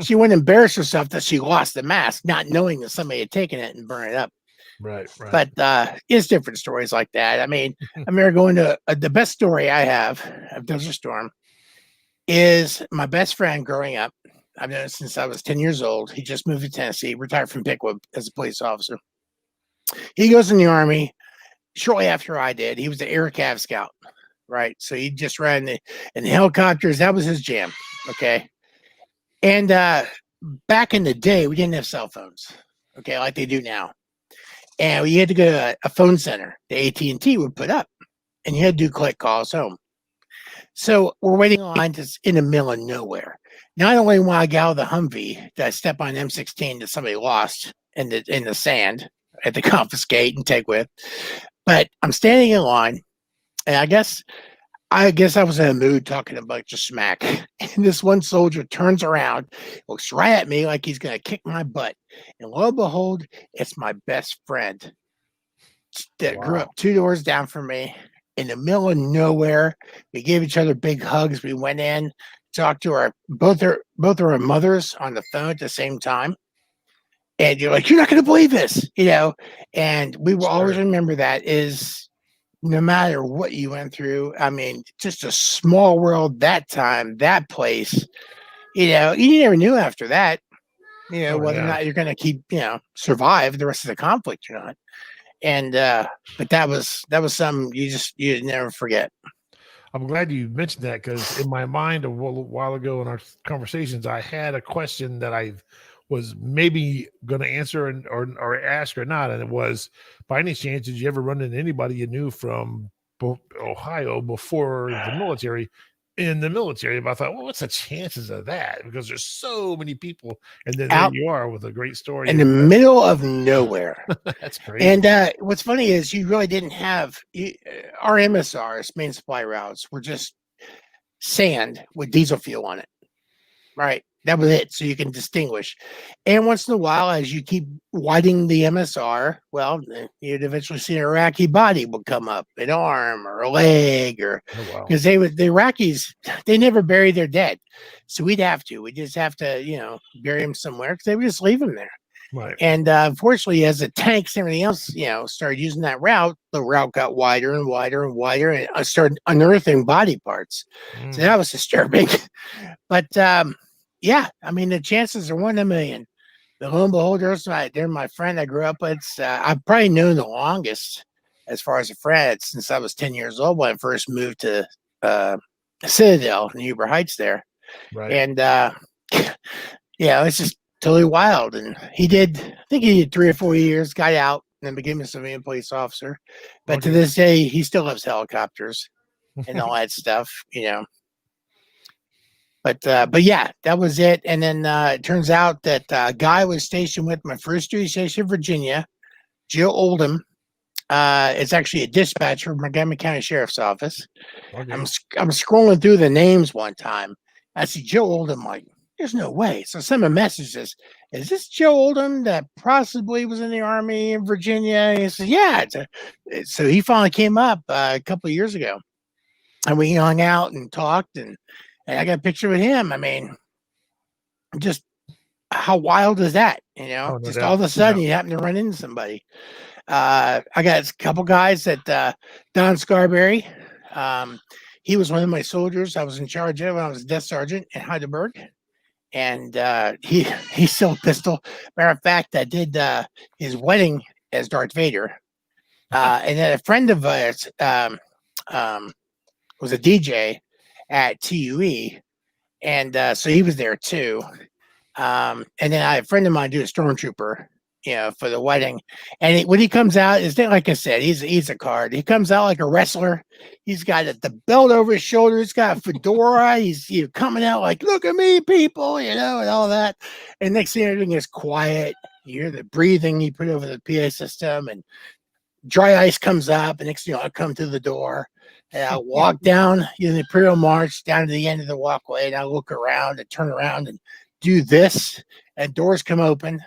She wouldn't embarrass herself that she lost the mask, not knowing that somebody had taken it and burned it up. Right. But it's different stories like that. I mean, I remember going to the best story I have of Desert Storm is my best friend growing up. I've known him since I was 10 years old. He just moved to Tennessee, retired from Pickwood as a police officer. He goes in the Army shortly after I did. He was the Air Cav Scout, right? So he just ran in the helicopters. That was his jam, okay? And back in the day, we didn't have cell phones, okay, like they do now. And we had to go to a phone center the AT&T would put up, and you had to do collect calls home. So we're waiting on line just in the middle of nowhere. Not only when I get out of the Humvee, did I step on an M16 that somebody lost in the sand, I had to confiscate and take with, but I'm standing in line, and I guess I was in a mood talking a bunch of smack. And this one soldier turns around, looks right at me like he's going to kick my butt. And lo and behold, it's my best friend that grew up 2 doors down from me in the middle of nowhere. We gave each other big hugs. We went in, talked to both of our mothers on the phone at the same time. And you're like, "You're not going to believe this," and we will always remember that is no matter what you went through. I mean, just a small world that time, that place, you never knew after that, whether or not you're going to keep, survive the rest of the conflict or not. And, but that was something you'd never forget. I'm glad you mentioned that because in my mind a while ago in our conversations, I had a question that I was maybe going to answer or ask or not. And it was, by any chance, did you ever run into anybody you knew from Ohio before the military in the military? But I thought, well, what's the chances of that? Because there's so many people. And then there you are with a great story. In the middle of nowhere. That's crazy. And what's funny is you really didn't have our MSRs, main supply routes, were just sand with diesel fuel on it. Right. That was it. So you can distinguish. And once in a while, as you keep widening the MSR, well, you'd eventually see an Iraqi body would come up, an arm or a leg, or because the Iraqis, they never bury their dead. So we'd just have to, bury them somewhere because they would just leave them there. Right. And unfortunately, as the tanks and everything else, started using that route, the route got wider and wider and wider, and I started unearthing body parts. So that was disturbing. But yeah, I mean, the chances are 1 in a million. The lo and behold, they're my friend I grew up with. I've probably known the longest as far as a friend since I was 10 years old when I first moved to Citadel in Huber Heights there. Right. And it's just totally wild. And I think he did 3 or 4 years, got out, and then became a civilian police officer. But to this day, he still loves helicopters and all that stuff, But yeah, that was it. And then it turns out that a guy was stationed with my first duty station in Virginia, Jill Oldham. It's actually a dispatcher from Montgomery County Sheriff's Office. Okay. I'm scrolling through the names one time. I see Joe Oldham. Like, there's no way. So send a message says, "Is this Joe Oldham that possibly was in the Army in Virginia?" And he says, "Yeah." So he finally came up a couple of years ago, and we hung out and talked, and I got a picture with him. I mean, just how wild is that? You know, Oh, no just all of doubt. a sudden you happen to run into somebody. I got a couple guys that Don Scarberry. He was one of my soldiers I was in charge of when I was a death sergeant in Heidelberg. And he still a pistol. Matter of fact, I did his wedding as Darth Vader. And then a friend of ours was a DJ at TUE. And so he was there too. And then I had a friend of mine do a stormtrooper, you know, for the wedding. And when he comes out, is like I said, he's a card. He comes out like a wrestler. He's got the belt over his shoulder. He's got a fedora. He's coming out like, "Look at me, people," you know, and all that. And next thing everything is quiet. You hear the breathing he put over the PA system, and dry ice comes up. And next thing I come through the door. And I walk down the Imperial March down to the end of the walkway, and I look around and turn around and do this, and doors come open,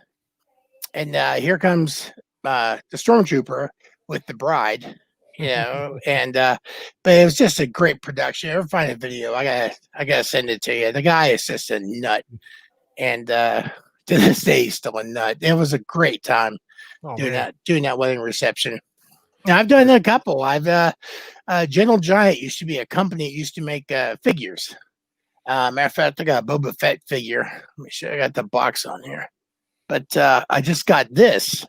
and here comes the stormtrooper with the bride, you know. And but it was just a great production. Ever find a video? I gotta send it to you. The guy is just a nut, and to this day he's still a nut. It was a great time doing that wedding reception. Now, I've done a couple. I've Gentle Giant used to be a company that used to make figures. Matter of fact, I got a Boba Fett figure. Let me show you. I got the box on here. But I just got this.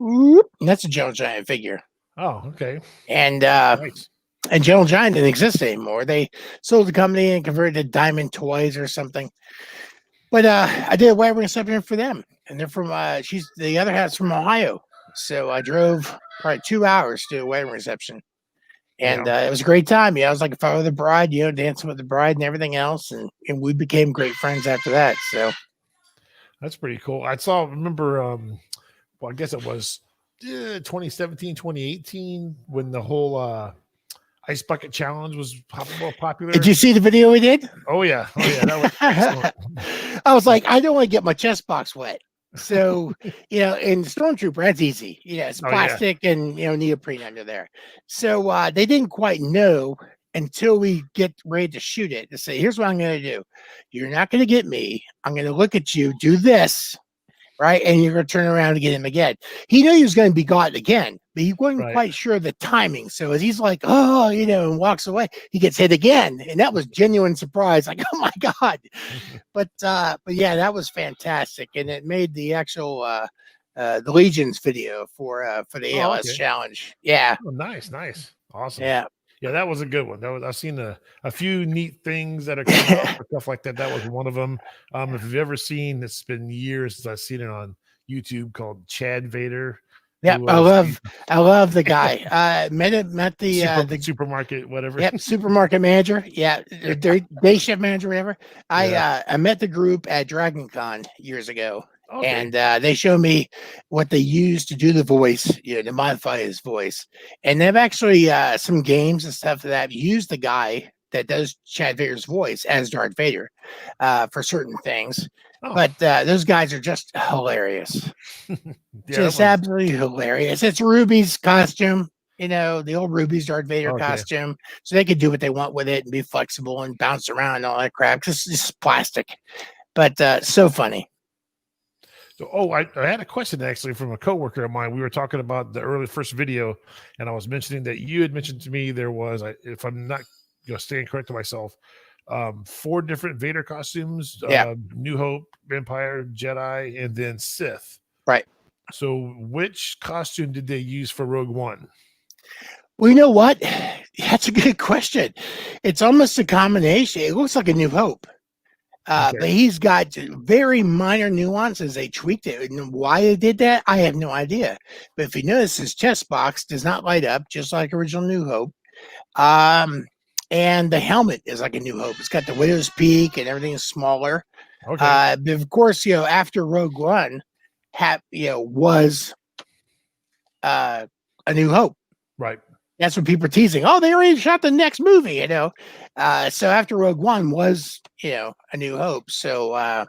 And that's a Gentle Giant figure. Oh, okay. And Nice. and Gentle Giant didn't exist anymore. They sold the company and converted to Diamond Toys or something. But I did a wedding reception for them. And they're from the other half's from Ohio. So I drove probably 2 hours to do a wedding reception. And it was a great time. Yeah, I was like if I were the bride, you know, dancing with the bride and everything else. And we became great friends after that. So that's pretty cool. Remember, well, I guess it was 2017, 2018 when the whole Ice Bucket Challenge was more popular. Did you see the video we did? Oh, yeah. That was excellent. I was like, I don't want to get my chest box wet. So, you know, in Stormtrooper, that's easy. You know, it's plastic and, you know, neoprene under there. So they didn't quite know until we get ready to shoot it to say, here's what I'm going to do. You're not going to get me. I'm going to look at you, do this, right? And you're going to turn around and get him again. He knew he was going to be got again, but he wasn't quite sure of the timing. So as he's like, oh, you know, and walks away, he gets hit again. And that was genuine surprise. Like, oh my God. But yeah, that was fantastic. And it made the actual, the Legions video for the ALS challenge. Yeah. Oh, nice. Awesome. Yeah. Yeah, that was a good one. I've seen a few neat things that are coming up and stuff like that. That was one of them. If you've ever seen, it's been years since I've seen it on YouTube, called Chad Vader. Yeah, I love the guy. Met the supermarket, whatever. Yep, supermarket manager. Yeah, day shift manager, whatever. I met the group at Dragon Con years ago. Okay. And they show me what they use to do the voice, you know, to modify his voice. And they've actually some games and stuff that have used the guy that does Chad Vader's voice as Darth Vader for certain things. Oh. But those guys are just hilarious. Just absolutely hilarious. It's Ruby's costume, you know, the old Ruby's Darth Vader costume. So they could do what they want with it and be flexible and bounce around and all that crap because it's just plastic. But so funny. So, I had a question actually from a coworker of mine. We were talking about the first video, and I was mentioning that you had mentioned to me there was, if I'm not staying correct to myself, 4 different Vader costumes. New Hope, Empire, Jedi, and then Sith. Right. So, which costume did they use for Rogue One? Well, you know what? That's a good question. It's almost a combination. It looks like a New Hope. But he's got very minor nuances. They tweaked it. And why they did that, I have no idea. But if you notice, his chest box does not light up, just like original New Hope. and the helmet is like a New Hope. It's got the widow's peak and everything is smaller. Okay. But of course, after Rogue One, was A New Hope. Right. That's what people are teasing. Oh, they already shot the next movie, So after Rogue One was, A New Hope. So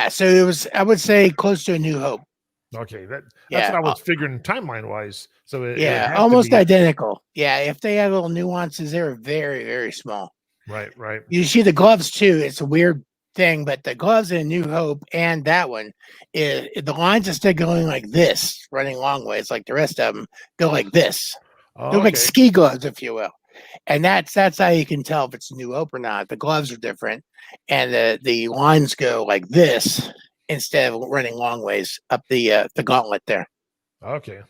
so it was, I would say, close to A New Hope. Okay, that's Yeah. what I was figuring timeline wise. So it has almost to be, identical. Yeah, if they have little nuances, they're very, very small. right. You see the gloves too. It's a weird thing, but the gloves in New Hope and that one, the lines instead going like this, running long ways, like the rest of them go like this. Oh, They're like okay. ski gloves, if you will. And that's how you can tell if it's New Hope or not. The gloves are different, and the lines go like this instead of running long ways up the gauntlet there. Okay.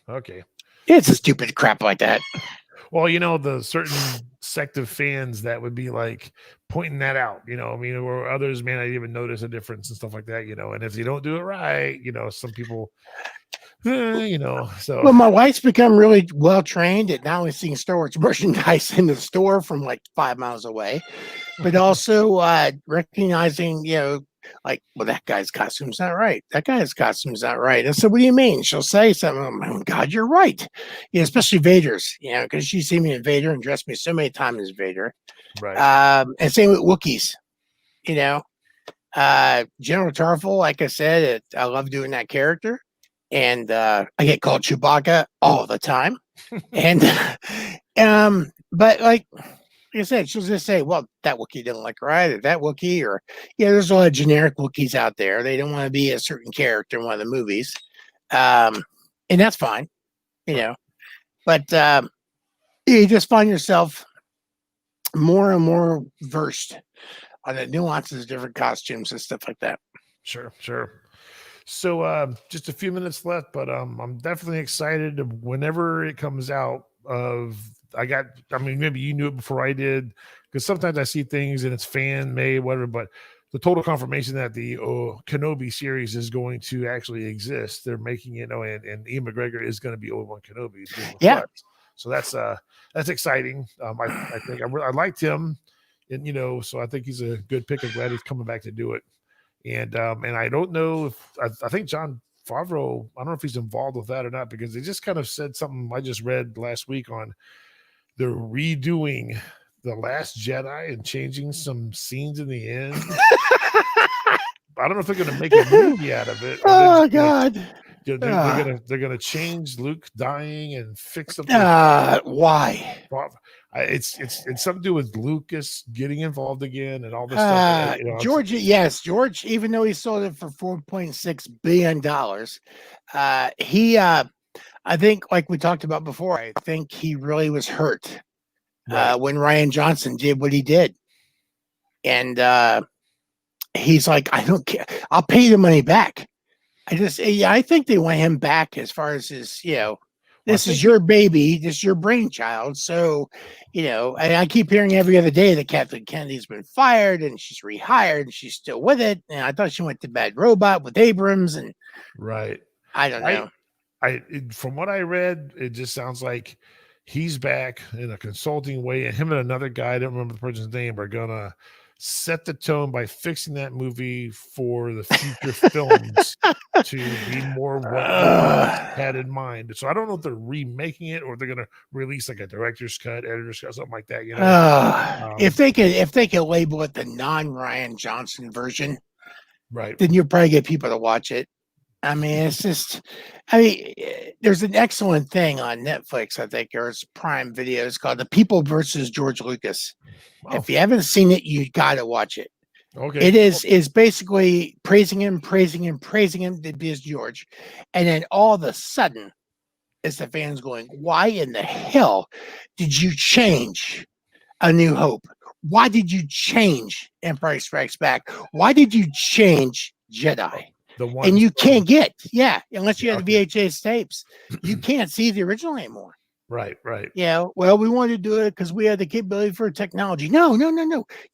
It's a stupid crap like that. Well, the certain sect of fans that would be like pointing that out, I mean, or others may not even notice a difference and stuff like that, and if you don't do it right, some people, so. Well, my wife's become really well trained at not only seeing Star Wars merchandise in the store from like 5 miles away, but also recognizing, well, that guy's costume's not right. That guy's costume's not right. And so, what do you mean? She'll say something. Oh, God, you're right. Especially Vader's, because she's seen me in Vader and dressed me so many times as Vader. Right. And same with Wookiees, General Tarful, like I said, I love doing that character. And I get called Chewbacca all the time. And but like I said, she'll just say, well, that Wookiee didn't like right, or that Wookiee, or there's a lot of generic Wookiees out there. They don't want to be a certain character in one of the movies. And that's fine, But you just find yourself more and more versed on the nuances of different costumes and stuff like that. Sure. So just a few minutes left, but I'm definitely excited whenever it comes out. Maybe you knew it before I did, because sometimes I see things and it's fan made, whatever, but the total confirmation that the Kenobi series is going to actually exist. They're making it, and Ian McGregor is going to be Obi-Wan Kenobi. Yeah. So that's exciting. I think I liked him, and so I think he's a good pick. I'm glad he's coming back to do it. And I don't know if I think Jon Favreau, I don't know if he's involved with that or not, because they just kind of said something I just read last week on they're redoing The Last Jedi and changing some scenes in the end. I don't know if they're going to make a movie out of it. Oh God! They're gonna change Luke dying and fix something. Why? It's something to do with Lucas getting involved again and all this stuff. George, George, even though he sold it for $4.6 billion, I think, like we talked about before, I think he really was hurt when Rian Johnson did what he did. And he's like, I don't care. I'll pay the money back. I think they want him back as far as his, this is your baby, this is your brainchild. So, and I keep hearing every other day that Kathleen Kennedy's been fired and she's rehired and she's still with it. And I thought she went to Bad Robot with Abrams and right. I don't know. From what I read, it just sounds like he's back in a consulting way, and him and another guy, I don't remember the person's name, are gonna set the tone by fixing that movie for the future films to be more what had in mind. So I don't know if they're remaking it or they're gonna release like a director's cut, editor's cut, something like that. If they could label it the non-Rian Johnson version, right, then you'll probably get people to watch it. I mean, it's just, there's an excellent thing on Netflix, I think, or it's Prime Video. It's called The People versus George Lucas. Wow. If you haven't seen it, you got to watch it. Okay. It is basically praising him to be as George. And then all of a sudden, as the fans going, why in the hell did you change A New Hope? Why did you change Empire Strikes Back? Why did you change Jedi? And you can't get, unless you have the VHS tapes, you can't see the original anymore. Right. Well, we wanted to do it because we had the capability for technology. No.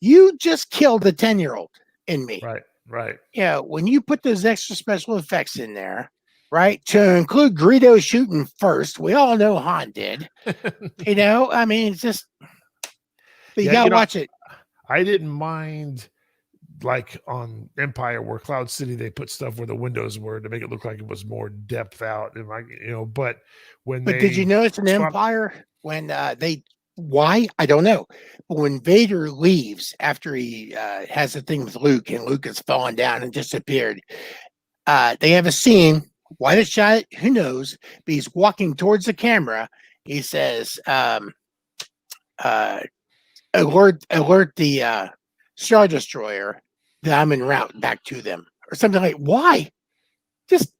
You just killed the 10-year-old in me. Right. Yeah, when you put those extra special effects in there, right, to include Greedo shooting first, we all know Han did. I mean, it's just, But you Yeah, gotta watch it. I didn't mind like on Empire where Cloud City they put stuff where the windows were to make it look like it was more depth out and like but when But did you they notice in swap, Empire when they why? I don't know. But when Vader leaves after he has the thing with Luke and Luke has fallen down and disappeared, they have a scene. Why they shot it? Who knows? But he's walking towards the camera. He says, uh, alert the Star Destroyer that I'm en route back to them. Or something like why? Just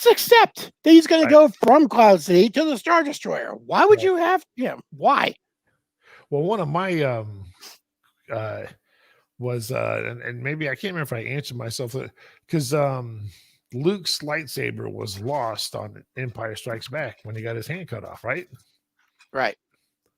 accept that he's going to go from Cloud City to the Star Destroyer. Why would you have why? Well, one of my was and maybe I can't remember if I answered myself because Luke's lightsaber was lost on Empire Strikes Back when he got his hand cut off, right? Right.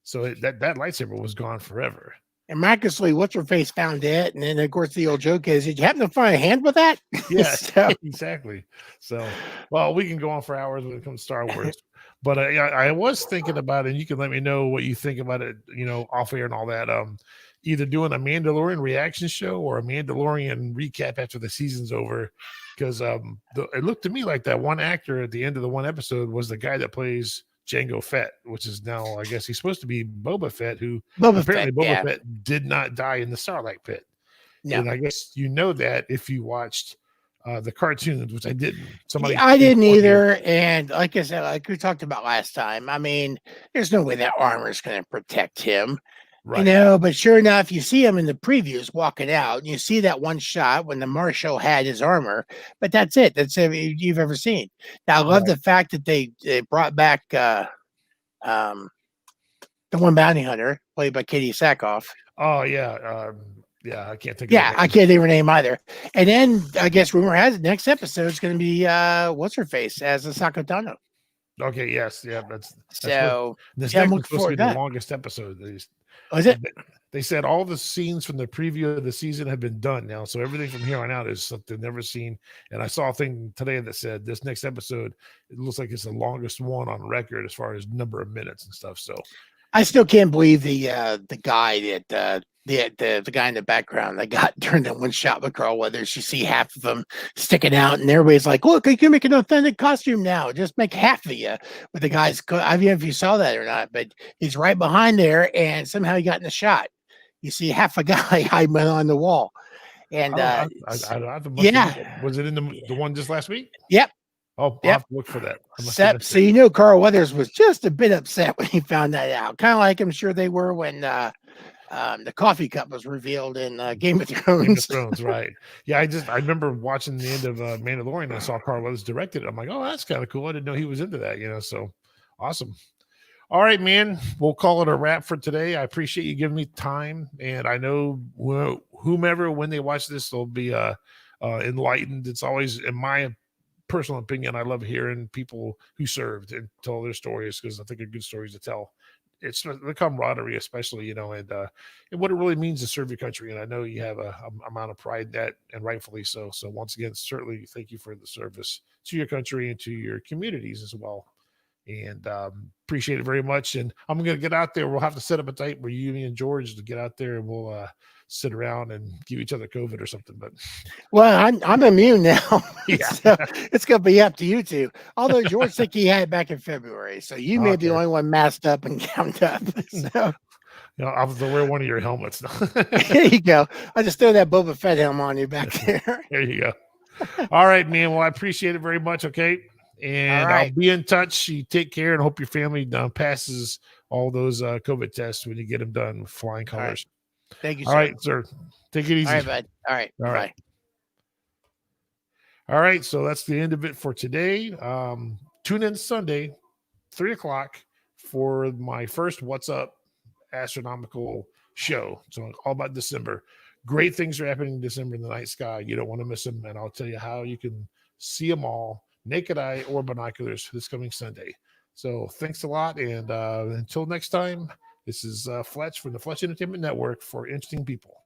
So that lightsaber was gone forever. And miraculously, what's her face found it, and then of course the old joke is, did you happen to find a hand with that? Yeah, So, exactly. So, well, we can go on for hours when it comes to Star Wars, but I was thinking about it, and you can let me know what you think about it, off air and all that. Either doing a Mandalorian reaction show or a Mandalorian recap after the season's over, because it looked to me like that one actor at the end of the one episode was the guy that plays Jango Fett, which is now, I guess he's supposed to be Boba Fett, who apparently Boba Fett did not die in the Starlight Pit. No. And I guess that if you watched the cartoons, which I didn't. I didn't either. And like I said, like we talked about last time, I mean, there's no way that armor is going to protect him. Right. But sure enough, you see him in the previews walking out, and you see that one shot when the Marshal had his armor, but that's it. That's everything you've ever seen. Now, I love the fact that they brought back the one bounty hunter played by Katie Sackhoff. Oh, yeah. Yeah, I can't think of I can't think of her name either. And then I guess rumor has it next episode is going to be what's her face as Ahsoka Tano. Okay, yes. Yeah, that's so this next was supposed to be the longest episode. Was it? They said all the scenes from the preview of the season have been done now, so everything from here on out is something never seen. And I saw a thing today that said this next episode, it looks like it's the longest one on record as far as number of minutes and stuff. So I still can't believe the guy that the guy in the background that got turned in one shot with Carl Weathers. You see half of them sticking out, and everybody's like, "Look, you can make an authentic costume now. Just make half of you." But the guy's, I don't know if you saw that or not, but he's right behind there, and somehow he got in the shot. You see half a guy hiding on the wall, and yeah, was it in the one just last week? Yep. Oh, I'll have to look for that. So Carl Weathers was just a bit upset when he found that out. Kind of like I'm sure they were when the coffee cup was revealed in Game of Thrones. Game of Thrones, right? Yeah, I remember watching the end of Mandalorian. I saw Carl Weathers directed it. I'm like, oh, that's kind of cool. I didn't know he was into that. So awesome. All right, man. We'll call it a wrap for today. I appreciate you giving me time, and I know whomever when they watch this, they'll be enlightened. It's always, in my personal opinion, I love hearing people who served and tell their stories because I think they're good stories to tell. It's the camaraderie, especially, and what it really means to serve your country. And I know you have a amount of pride in that, and rightfully so. So once again, certainly thank you for the service to your country and to your communities as well. And appreciate it very much. And I'm going to get out there. We'll have to set up a date where you, me, and George to get out there, and we'll sit around and give each other COVID or something. But I'm immune now. Yeah. So it's going to be up to you two. Although George said he had it back in February, so you may be the only one masked up and gowned up. So I'll have to wear one of your helmets. There you go. I just throw that Boba Fett helmet on you back there. There you go. All right, man. Well, I appreciate it very much. Okay. And I'll be in touch. You take care and hope your family passes all those COVID tests when you get them done with flying colors. Right. Thank you, sir. All right, sir. Take it easy. All right, bud. All right. All right. All right. So that's the end of it for today. Tune in Sunday, 3:00 for my first What's Up astronomical show. So all about December. Great things are happening in December in the night sky. You don't want to miss them. And I'll tell you how you can see them all, naked eye or binoculars, this coming Sunday. So thanks a lot. And until next time, this is Fletch from the Fletch Entertainment Network for Interesting People.